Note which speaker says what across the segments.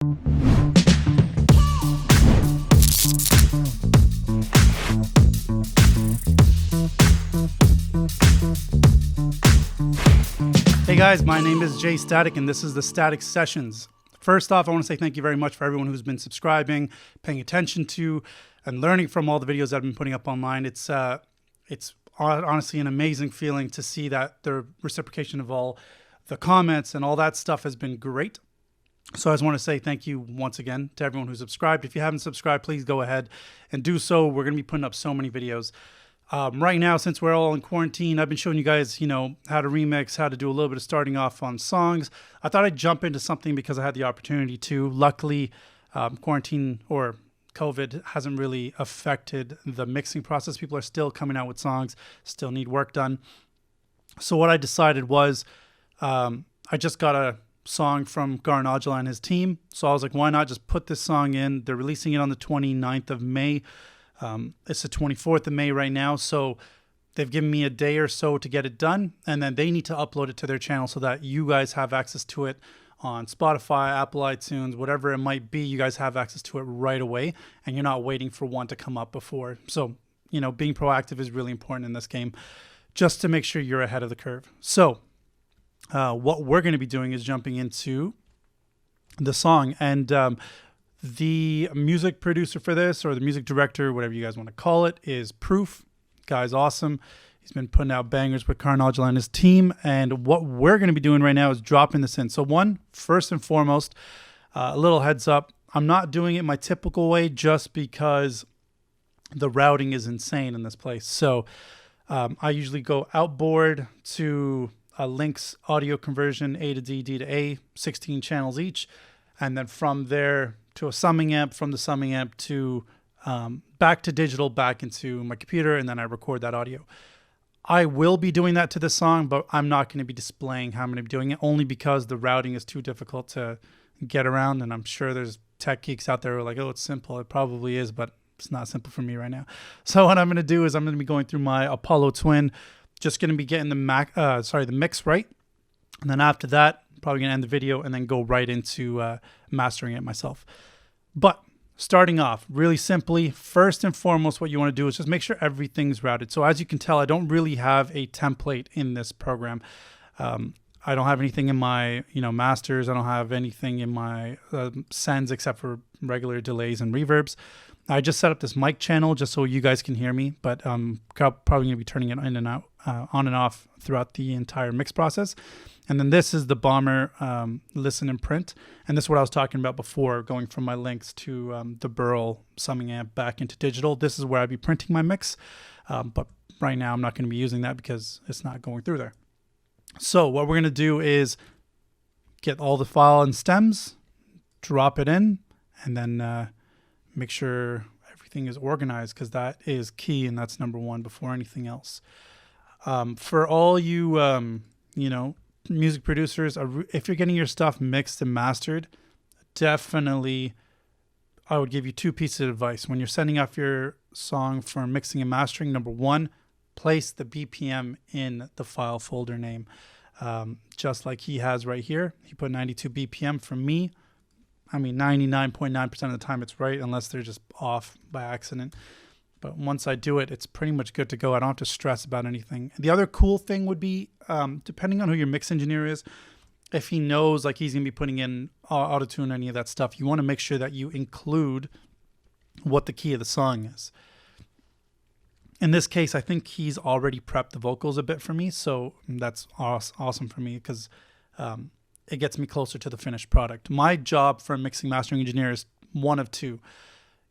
Speaker 1: Hey guys, my name is J-Statik and this is the Statik Sessions. First off, I want to say thank you very much for everyone who's been subscribing, paying attention to, and learning from all the videos I've been putting up online. It's honestly an amazing feeling to see that the reciprocation of all the comments and all that stuff has been great. So I just want to say thank you once again to everyone who's subscribed. If you haven't subscribed, please go ahead and do so. We're going to be putting up so many videos. Right now, since we're all in quarantine, I've been showing you guys, how to remix, how to do a little bit of starting off on songs. I thought I'd jump into something because I had the opportunity to. Luckily, quarantine or COVID hasn't really affected the mixing process. People are still coming out with songs, still need work done. So what I decided was I just got a song from Karan Aujla and his team. So I was like, why not just put this song in? They're releasing it on the 29th of May. It's the 24th of May right now, so they've given me a day or so to get it done, and then they need to upload it to their channel so that you guys have access to it on Spotify, Apple iTunes, whatever it might be. You guys have access to it right away, and you're not waiting for one to come up before. So, being proactive is really important in this game, just to make sure you're ahead of the curve. So, what we're going to be doing is jumping into the song, and the music producer for this, or the music director, whatever you guys want to call it, is Proof. Guy's awesome. He's been putting out bangers with Karan Aujla and his team. And what we're going to be doing right now is dropping this in. So first and foremost, a little heads up. I'm not doing it my typical way just because the routing is insane in this place. So I usually go outboard to a Lynx audio conversion, A to D, D to A, 16 channels each. And then from there to a summing amp, from the summing amp to back to digital, back into my computer, and then I record that audio. I will be doing that to this song, but I'm not going to be displaying how I'm going to be doing it, only because the routing is too difficult to get around, and I'm sure there's tech geeks out there who are like, oh, it's simple. It probably is, but it's not simple for me right now. So what I'm going to do is I'm going to be going through my Apollo Twin, just going to be getting the mix right, and then after that, probably going to end the video and then go right into mastering it myself. But starting off really simply, first and foremost, what you want to do is just make sure everything's routed. So as you can tell, I don't really have a template in this program. I don't have anything in my masters. I don't have anything in my sends except for regular delays and reverbs. I just set up this mic channel just so you guys can hear me, but I'm probably going to be turning it in and out, on and off throughout the entire mix process. And then this is the Bomber listen and print. And this is what I was talking about before, going from my Lynx to the Burl summing amp back into digital. This is where I'd be printing my mix. But right now I'm not going to be using that because it's not going through there. So what we're going to do is get all the file and stems, drop it in, and then make sure everything is organized, because that is key and that's number one before anything else. For all you, music producers, if you're getting your stuff mixed and mastered, definitely I would give you two pieces of advice. When you're sending off your song for mixing and mastering, number one, place the BPM in the file folder name. Just like he has right here. He put 92 BPM. For me, 99.9% of the time it's right, unless they're just off by accident. But once I do it, it's pretty much good to go. I don't have to stress about anything. The other cool thing would be, depending on who your mix engineer is, if he knows like he's going to be putting in auto-tune, any of that stuff, you want to make sure that you include what the key of the song is. In this case, I think he's already prepped the vocals a bit for me, so that's awesome for me because it gets me closer to the finished product. My job for a mixing mastering engineer is one of two.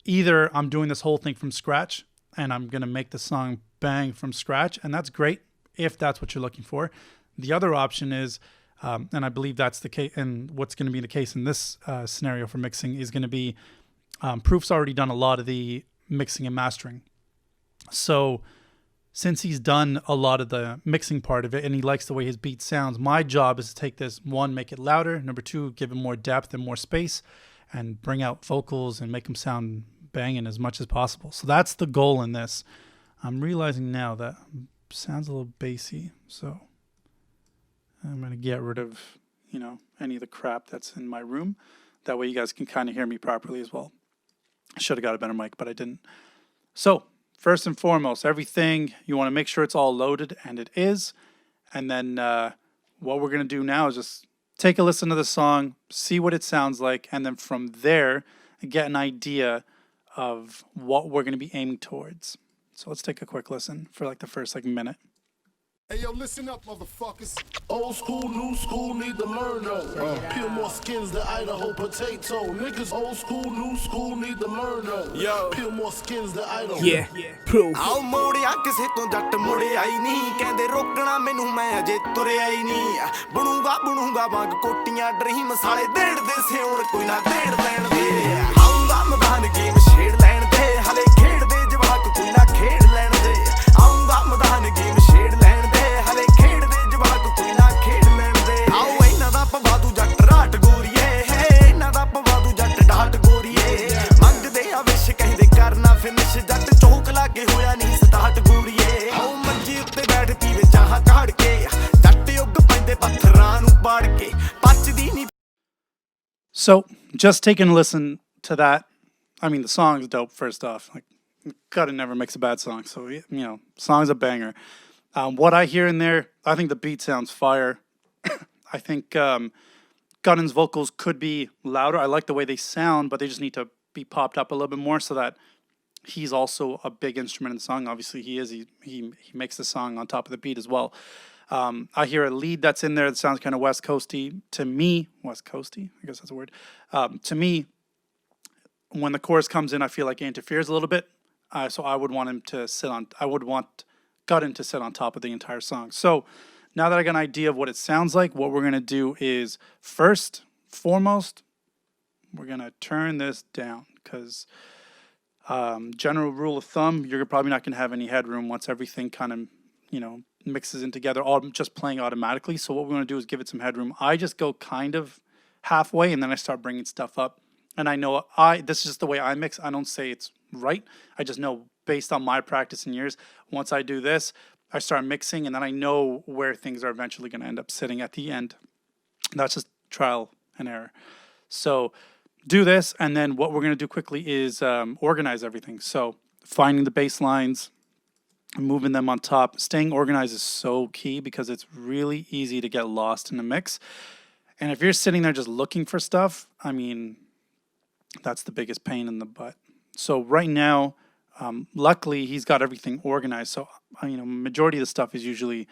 Speaker 1: Either I'm doing this whole thing from scratch and I'm going to make the song bang from scratch, and that's great if that's what you're looking for. The other option is, and I believe that's the case, and what's going to be the case in this scenario for mixing is going to be Proof's already done a lot of the mixing and mastering. So since he's done a lot of the mixing part of it and he likes the way his beat sounds, my job is to take this, one, make it louder, number two, give it more depth and more space, and bring out vocals and make them sound banging as much as possible. So that's the goal in this. I'm realizing now that it sounds a little bassy, so I'm going to get rid of, any of the crap that's in my room That way you guys can kind of hear me properly as well. I should have got a better mic, but I didn't. So first and foremost, everything, you want to make sure it's all loaded, and it is. And then what we're going to do now is just take a listen to the song, see what it sounds like, and then from there, get an idea of what we're going to be aiming towards. So let's take a quick listen for like the first minute.
Speaker 2: Hey yo, listen up, motherfuckers. Old school, new school, need to learn though. Peel more skins than Idaho potato. Niggas old school, new school, need to learn though. Yo, peel more skins than Idaho.
Speaker 3: Yeah, proof.
Speaker 4: ਆਓ ਮੋੜਿਆ ਕਿਸੇ ਤੋਂ ਜੱਟ ਮੁੜਿਆ ਹੀ ਨਹੀਂ ਕਹਿੰਦੇ ਰੋਕਣਾ ਮੈਨੂੰ ਮੈਂ ਅਜੇ ਤੁਰਿਆ ਹੀ ਨਹੀਂ ਬਣੂਗਾ ਵਾਂਗ ਕੋਟੀਆਂ ਡਰੀਮ ਸਾਲੇ ਦੇੜਦੇ ਸਿਉਣ ਕੋਈ ਨਾ ਦੇੜ ਲੈਣ ਦੇ ਆਉਂਗਾ ਮੈਦਾਨ ਗੇਮ ਛੇੜ ਲੈਣ ਦੇ ਹਲੇ ਖੇਡਦੇ ਜਵਾਕ ਕੋਈ ਨਾ ਖੇਡ ਲੈਣ ਦੇ ਆਉਂਗਾ ਮੈਦਾਨ ਗੇਮ ਛੇੜ ਲੈਣ ਦੇ ਹਲੇ ਖੇਡਦੇ ਜਵਾਕ ਕੋਈ ਨਾ ਖੇਡ ਲੈਣ ਦੇ ਆਓ ਇਹਨਾਂ ਦਾ ਪਵਾਦੂ ਜੱਟ ਰਾਟ ਗੋਰੀਏ ਇਹਨਾਂ ਦਾ ਪਵਾਦੂ ਜੱਟ ਡਾਟ ਗੋਰੀਏ ਮੰਗਦੇ ਆ ਵਿਸ਼ ਕਹਿੰਦੇ ਕਰਨਾ ਫਿਨਿਸ਼ ਜੱਟ ਚੌਕ ਲਾਗੇ ਹੋਇਆ ਨਹੀਂ ਸਟਾਰਟ ਗੋਰੀਏ ਆਓ ਮੰਜੀ ਉੱਤੇ ਬੈਠ ਪੀਵੇ ਚਾਹ ਕਾੜ ਕੇ ਜੱਟ ਉੱਗ ਪੈਂਦੇ ਪੱਥਰਾਂ ਨੂੰ ਪਾੜ ਕੇ ਪੱਚਦੀ ਨਹੀਂ.
Speaker 1: So just taking a listen to that. I mean, the song is dope, first off. Like, gotta never makes a bad song. So, you know, song's a banger. What I hear in there, I think the beat sounds fire. I think Gunnan's vocals could be louder. I like the way they sound, but they just need to be popped up a little bit more so that he's also a big instrument in the song. Obviously, he is. He makes the song on top of the beat as well. I hear a lead that's in there that sounds kind of West Coasty to me. West Coasty, I guess that's a word. To me, when the chorus comes in, I feel like it interferes a little bit. So I would want him to sit on. I would want Guttin to sit on top of the entire song. So now that I got an idea of what it sounds like, what we're gonna do is first, foremost, we're gonna turn this down because general rule of thumb, you're probably not gonna have any headroom once everything kind of, you know, mixes in together, all just playing automatically. So what we're going to do is give it some headroom. I just go kind of halfway and then I start bringing stuff up. And I know this is just the way I mix. I don't say it's right. I just know based on my practice and years, once I do this, I start mixing and then I know where things are eventually going to end up sitting at the end. That's just trial and error. So do this. And then what we're going to do quickly is organize everything. So finding the bass lines, moving them on top. Staying organized is so key because it's really easy to get lost in the mix. And if you're sitting there just looking for stuff, I mean, that's the biggest pain in the butt. So right now, luckily, he's got everything organized. So, you know, majority of the stuff is usually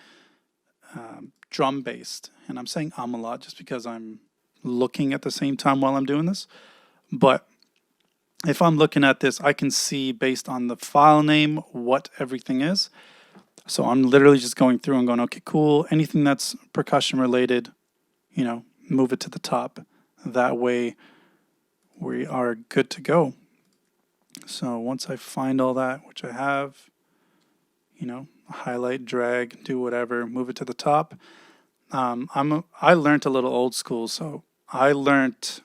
Speaker 1: drum-based. And I'm saying a lot just because I'm looking at the same time while I'm doing this. But if I'm looking at this, I can see based on the file name what everything is. So I'm literally just going through and going, okay, cool. Anything that's percussion related, you know, move it to the top. That way we are good to go. So once I find all that, which I have, you know, highlight, drag, do whatever, move it to the top. I learned a little old school. So I learned,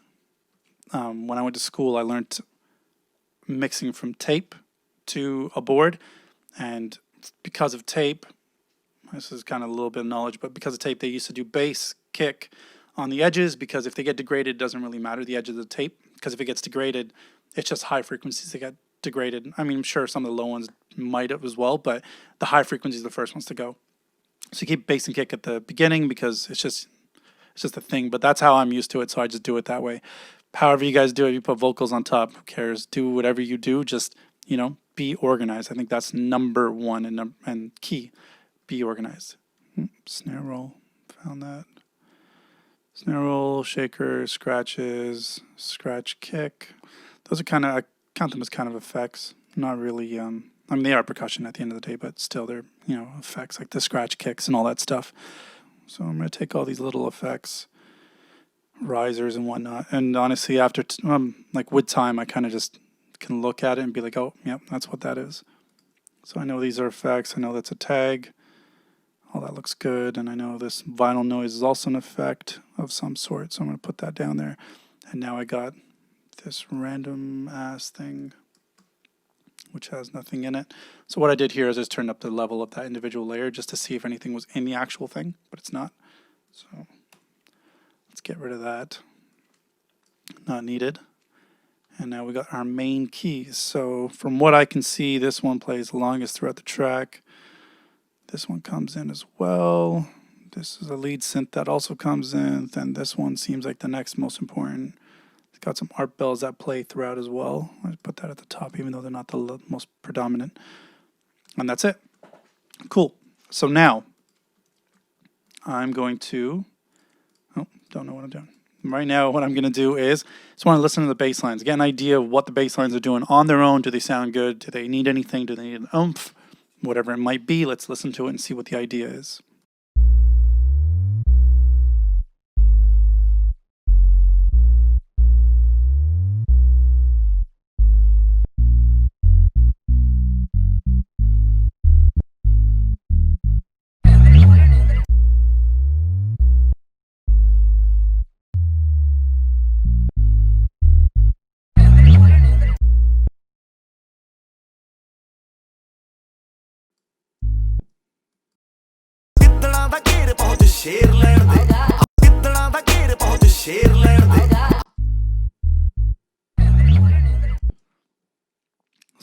Speaker 1: when I went to school, I learned mixing from tape to a board, and because of tape, this is kind of a little bit of knowledge, but because of tape they used to do bass, kick on the edges, because if they get degraded, it doesn't really matter the edge of the tape, because if it gets degraded, it's just high frequencies that get degraded. I mean, I'm sure some of the low ones might have as well, but the high frequencies are the first ones to go. So you keep bass and kick at the beginning because it's just a thing, but that's how I'm used to it, so I just do it that way. However you guys do it, you put vocals on top, who cares? Do whatever you do, just, you know, be organized. I think that's number one and key. Be organized. Snare roll, found that. Snare roll, shaker, scratches, scratch kick. Those are kind of, I count them as kind of effects. Not really, I mean, they are percussion at the end of the day, but still they're, you know, effects like the scratch kicks and all that stuff. So I'm going to take all these little effects, risers and whatnot, and honestly after like with time I kind of just can look at it and be like, oh yep, that's what that is. So I know these are effects, I know that's a tag, all that looks good, and I know this vinyl noise is also an effect of some sort, so I'm going to put that down there. And now I got this random ass thing which has nothing in it. So what I did here is just turned up the level of that individual layer just to see if anything was in the actual thing, but it's not. So let's get rid of that. Not needed. And now we got our main keys. So from what I can see, this one plays longest throughout the track. This one comes in as well. This is a lead synth that also comes in. Then this one seems like the next most important. It's got some art bells that play throughout as well. I put that at the top, even though they're not the most predominant. And that's it. Cool. So now I'm going to, don't know what I'm doing. Right now, what I'm going to do is just want to listen to the bass lines, get an idea of what the bass lines are doing on their own. Do they sound good? Do they need anything? Do they need an oomph? Whatever it might be, let's listen to it and see what the idea is.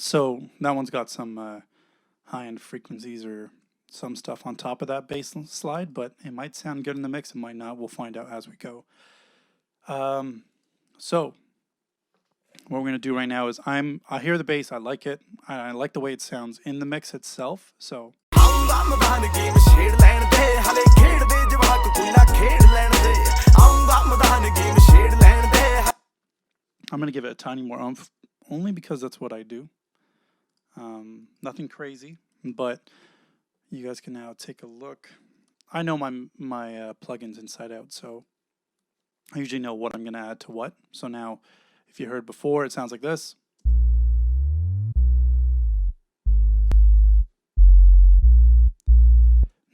Speaker 1: So that one's got some high-end frequencies or some stuff on top of that bass slide, but it might sound good in the mix. It might not. We'll find out as we go. So what we're going to do right now is I hear the bass. I like it. I like the way it sounds in the mix itself. So I'm going to give it a tiny more oomph, only because that's what I do. Nothing crazy, but you guys can now take a look. I know my plugins inside out, so I usually know what I'm going to add to what. So now, if you heard before, it sounds like this.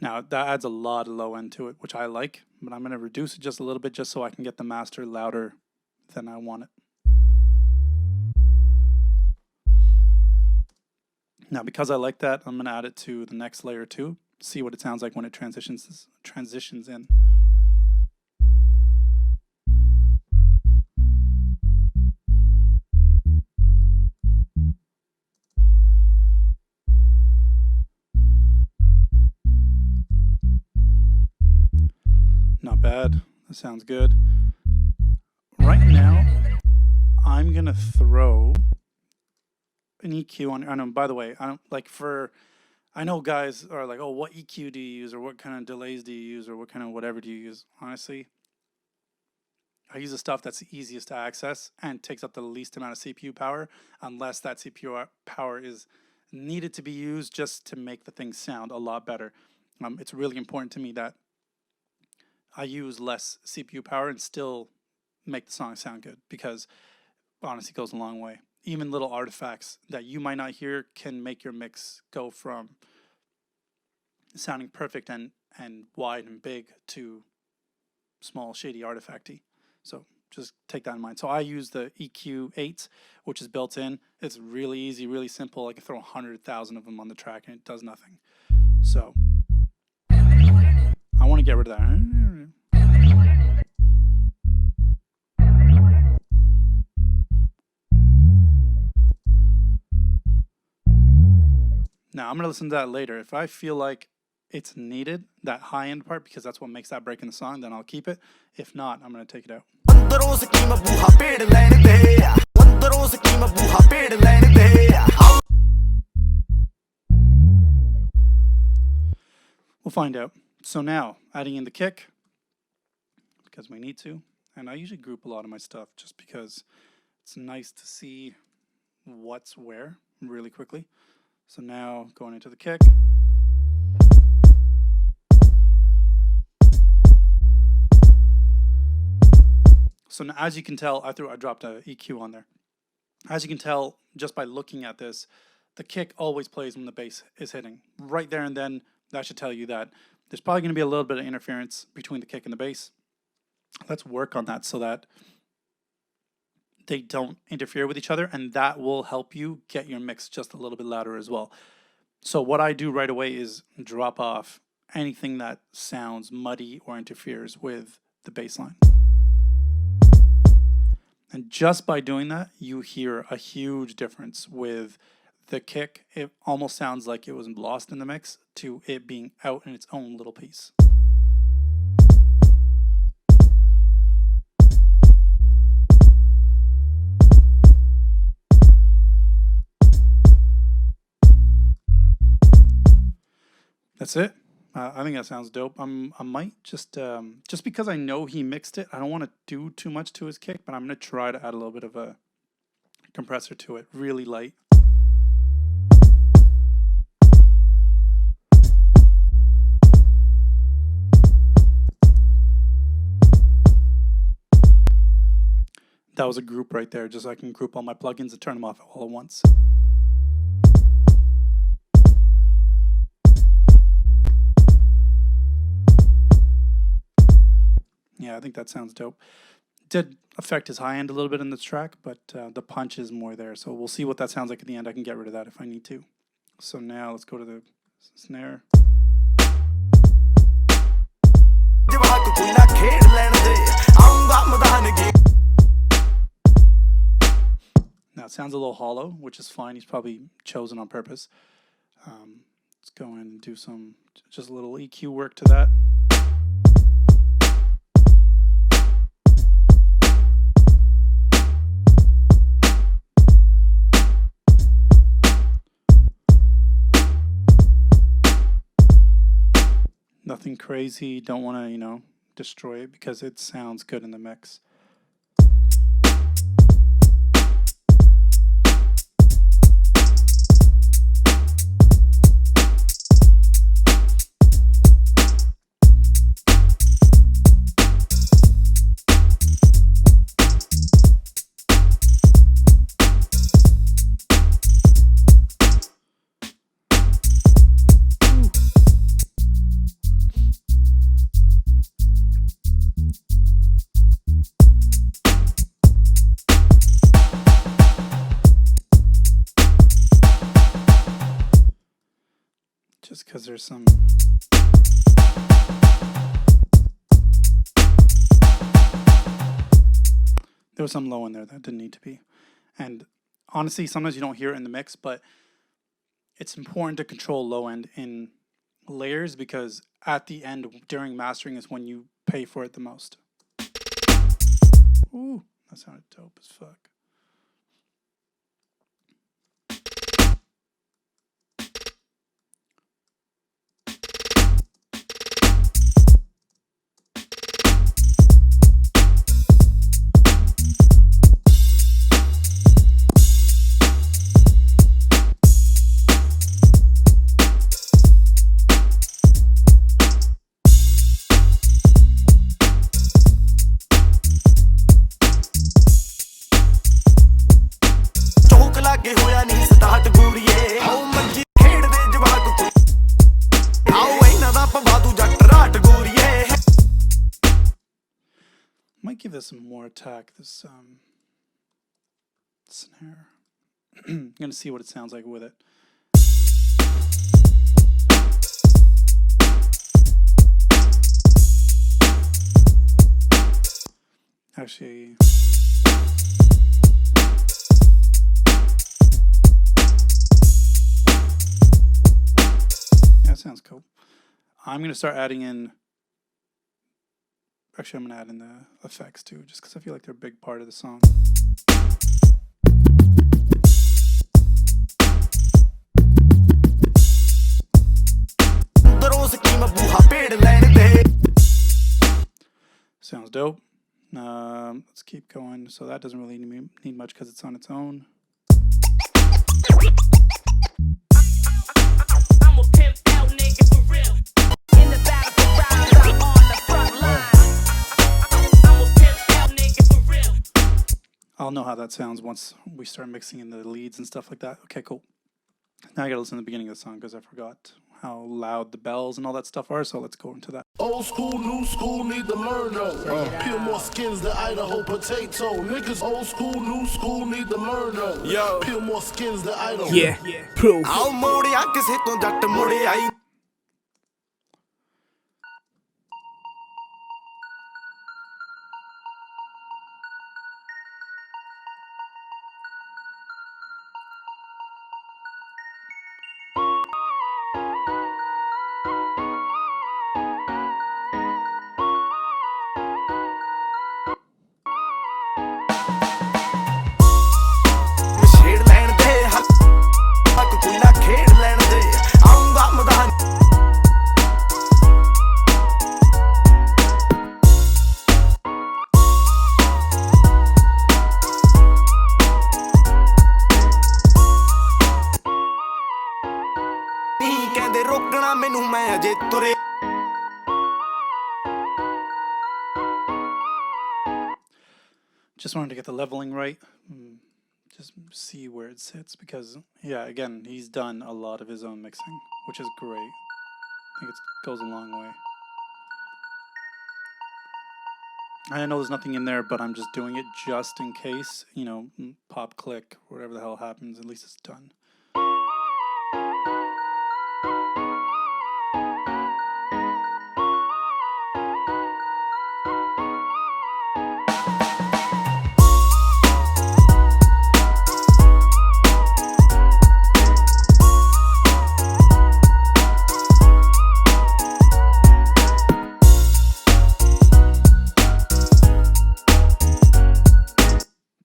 Speaker 1: Now, that adds a lot of low end to it, which I like, but I'm going to reduce it just a little bit just so I can get the master louder than I want it. Now, because I like that, I'm going to add it to the next layer too. See what it sounds like when it transitions in. Not bad. That sounds good. Right now, I'm going to throw an EQ on. I know, by the way, I know guys are like, oh, what EQ do you use, or what kind of delays do you use, or what kind of whatever do you use? Honestly, I use the stuff that's the easiest to access and takes up the least amount of CPU power, unless that CPU power is needed to be used just to make the thing sound a lot better. It's really important to me that I use less CPU power and still make the song sound good, because honestly, it goes a long way. Even little artifacts that you might not hear can make your mix go from sounding perfect and wide and big to small, shady, artifacty. So just take that in mind. So I use the EQ8, which is built in. It's really easy, really simple. I can throw 100,000 of them on the track and it does nothing. So I want to get rid of that. Now, I'm going to listen to that later. If I feel like it's needed, that high-end part, because that's what makes that break in the song, then I'll keep it. If not, I'm going to take it out. We'll find out. So now, adding in the kick, because we need to. And I usually group a lot of my stuff just because it's nice to see what's where really quickly. So now going into the kick. So now, as you can tell, I dropped a EQ on there. As you can tell, just by looking at this, the kick always plays when the bass is hitting. Right there and then, that should tell you that there's probably going to be a little bit of interference between the kick and the bass. Let's work on that so that they don't interfere with each other, and that will help you get your mix just a little bit louder as well. So what I do right away is drop off anything that sounds muddy or interferes with the bass line. And just by doing that, you hear a huge difference with the kick. It almost sounds like it was lost in the mix to it being out in its own little piece. That's it. I think that sounds dope. I might just because I know he mixed it, I don't want to do too much to his kick, but I'm gonna try to add a little bit of a compressor to it, really light. That was a group right there, just so I can group all my plugins and turn them off all at once. Yeah, I think that sounds dope. Did affect his high end a little bit in this track, but the punch is more there. So we'll see what that sounds like at the end. I can get rid of that if I need to. So now let's go to the snare. Now it sounds a little hollow, which is fine. He's probably chosen on purpose. Let's go in and do just a little EQ work to that. Nothing crazy. Don't want to, destroy it because it sounds good in the mix. Just because there's some... There was some low in there that didn't need to be. And honestly, sometimes you don't hear it in the mix, but it's important to control low end in layers because at the end, during mastering, is when you pay for it the most. Ooh, that sounded dope as fuck. Might give this some more attack, this snare. I'm going to see what it sounds like with it. Actually... that sounds cool. I'm going to start adding in... Actually, I'm going to add in the effects too, just because I feel like they're a big part of the song. Sounds dope. Let's keep going. So that doesn't really need much because it's on its own. I'm a pimp out nigga for real. In the battle for rounds, I'm on the front line. I'm a pimp out nigga for real. I'll know how that sounds once we start mixing in the leads and stuff like that. Okay, cool. Now I gotta listen to the beginning of the song because I forgot how loud the bells and all that stuff are, so let's go into that.
Speaker 2: Old school, new school, need to learn though. Peel more skins than Idaho potato. Niggas old school, new school, need to learn though. Yo. Peel more skins than Idaho. Yeah, proof. I'll modia ਕਿਸੇ ਤੋਂ ਜੱਟ ਮੁੜੇ ਆਈ
Speaker 4: ਅਜੇ ਤੁਰੇ
Speaker 1: Just wanted to get the leveling right. Just see where it sits because, yeah, again, he's done a lot of his own mixing, which is great. I think it goes a long way. I know there's nothing in there, but I'm just doing it just in case, you know, pop, click, whatever the hell happens, at least it's done.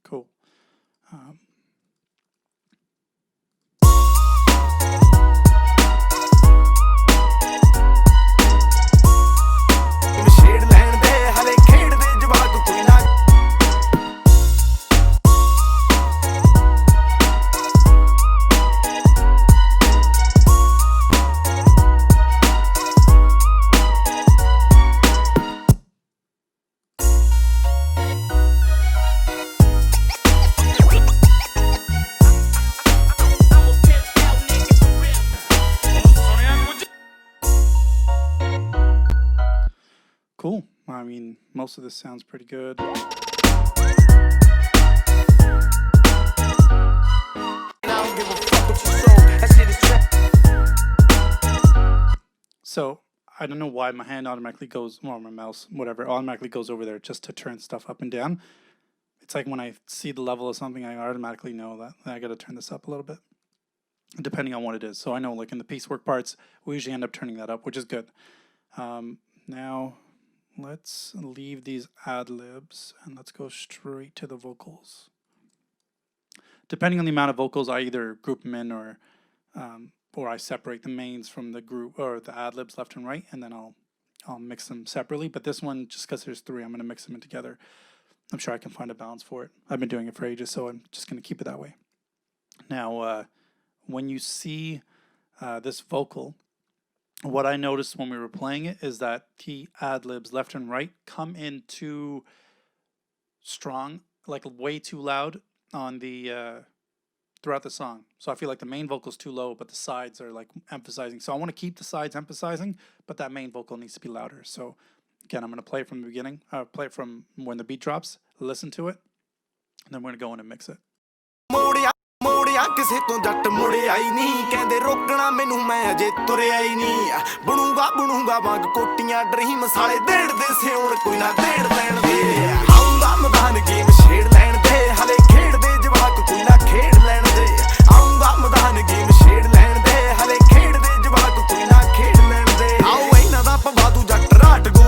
Speaker 1: Cool.
Speaker 4: ਛੇੜ ਲੈਣ ਦੇ ਹਲੇ ਖੇਡਦੇ ਜਵਾਕ ਕੋਈ ਨਾ
Speaker 1: Cool. I mean, most of this sounds pretty good. So, I don't know why my hand automatically goes, or my mouse, whatever, automatically goes over there just to turn stuff up and down. It's like when I see the level of something, I automatically know that I got to turn this up a little bit, depending on what it is. So I know, like in the piecework parts, we usually end up turning that up, which is good. Now, let's leave these ad-libs and let's go straight to the vocals. Depending on the amount of vocals, I either group them in or I separate the mains from the group or the ad-libs left and right, and then I'll mix them separately. But this one, just because there's three, I'm going to mix them in together. I'm sure I can find a balance for it. I've been doing it for ages, so I'm just going to keep it that way. Now, when you see this vocal, what I noticed when we were playing it is that the ad-libs left and right come in too strong, like way too loud on the throughout the song. So I feel like the main vocal's too low, but the sides are like emphasizing. So I want to keep the sides emphasizing, but that main vocal needs to be louder. So again, I'm going to play it from the beginning, play it from when the beat drops, listen to it, and then we're going to go in and mix it.
Speaker 4: ਮੋੜਿਆ ਕਿਸੇ ਤੋਂ ਜੱਟ ਮੁੜਿਆ ਹੀ ਨਹੀਂ ਕਹਿੰਦੇ ਰੋਕਣਾ ਮੈਨੂੰ ਮੈਂ ਅਜੇ ਤੁਰਿਆ ਹੀ ਨਹੀਂ ਬਣੂਗਾ ਵਾਂਗ ਕੋਟੀਆਂ ਡਰੀਮ ਸਾਲੇ ਦੇੜਦੇ ਸਿਉਣ ਕੋਈ ਨਾ ਦੇੜ ਲੈਣ ਦੇ ਆਉਂਦਾ ਮੈਦਾਨ ਗੇਮ ਛੇੜ ਲੈਣ ਦੇ ਹਲੇ ਖੇਡਦੇ ਜਵਾਕ ਕੋਈ ਨਾ ਖੇਡ ਲੈਣ ਦੇ ਆਉਂਦਾ ਮੈਦਾਨ ਗੇਮ ਛੇੜ ਲੈਣ ਦੇ ਹਲੇ ਖੇਡਦੇ ਜਵਾਕ ਕੋਈ ਨਾ ਖੇਡ ਲੈਣ ਦੇ ਆਓ ਇਹਨਾਂ ਦਾ ਪਵਾਦੂ ਜੱਟ ਰਾਟ ਗੋ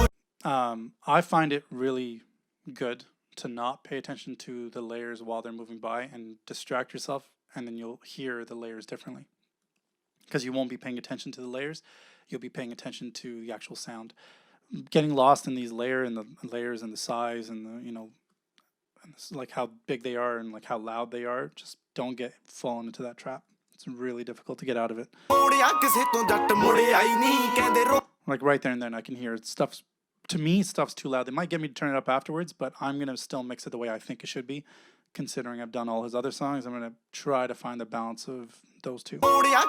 Speaker 1: I find it really good to not pay attention to the layers while they're moving by and distract yourself, and then you'll hear the layers differently because you won't be paying attention to the layers, you'll be paying attention to the actual sound. Getting lost in these layers and the size and the, you know, like how big they are and like how loud they are, just don't fall into that trap. It's really difficult to get out of it. Like right there and then I can hear stuff's too loud. They might get me to turn it up afterwards, but I'm going to still mix it the way I think it should be. Considering I've done all his other songs, I'm going to try to find the balance of those two.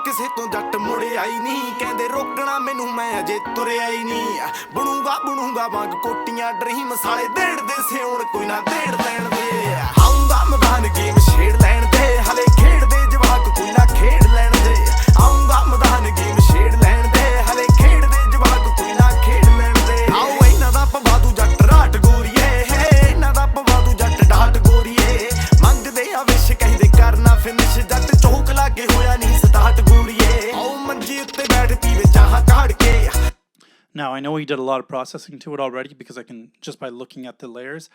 Speaker 4: ਕਿਸੇ ਤੋਂ ਜੱਟ ਮੁੜਿਆ ਹੀ ਨਹੀਂ ਕਹਿੰਦੇ ਰੋਕਣਾ ਮੈਨੂੰ ਮੈਂ ਅਜੇ ਤੁਰਿਆ ਹੀ ਨਹੀਂ ਬਣੂਗਾ ਵਾਂਗ ਕੋਟੀਆਂ ਡਰੀਮ ਸਾਲੇ ਦੇੜਦੇ ਸਿਉਣ ਕੋਈ ਨਾ ਦੇੜ ਲੈਣ ਦੇ ਆਉਂਦਾ ਮੈਦਾਨ ਗੇਮ ਛੇੜ ਲੈਣ ਦੇ ਹਲੇ ਖੇਡਦੇ ਜਵਾਕ ਕੋਈ ਨਾ ਖੇਡ ਲੈਣ ਦੇ ਆਉਂਦਾ ਮੈਦਾਨ ਗੇਮ ਛੇੜ ਲੈਣ ਦੇ ਹਲੇ ਖੇਡਦੇ ਜਵਾਕ ਕੋਈ ਨਾ ਖੇਡ ਲੈਣ ਦੇ ਆਓ ਇਹਨਾਂ ਦਾ ਪਵਾਦੂ ਜੱਟ ਰਾਟ ਗੋਰੀਏ ਇਹਨਾਂ ਦਾ ਪਵਾਦੂ ਜੱਟ ਡਾਟ ਗੋਰੀਏ ਮੰਗਦੇ ਆ ਵਿਸ਼ ਕਹਿੰਦੇ ਕਰਨਾ ਫਿਨਿਸ਼ ਜੱਟ ਚੌਕ ਲਾਗੇ ਹੋਇਆ ਨਹੀਂ ਸਟਾਰਟ ਗੋਰੀਏ ਆਓ ਮੰਜੀ ਉੱਤੇ ਬੈਠ ਪੀਵੇ ਚਾਹ ਕਾੜ ਕੇ
Speaker 1: Now, I know he did a lot of processing to it already because I can, just by looking at the layers,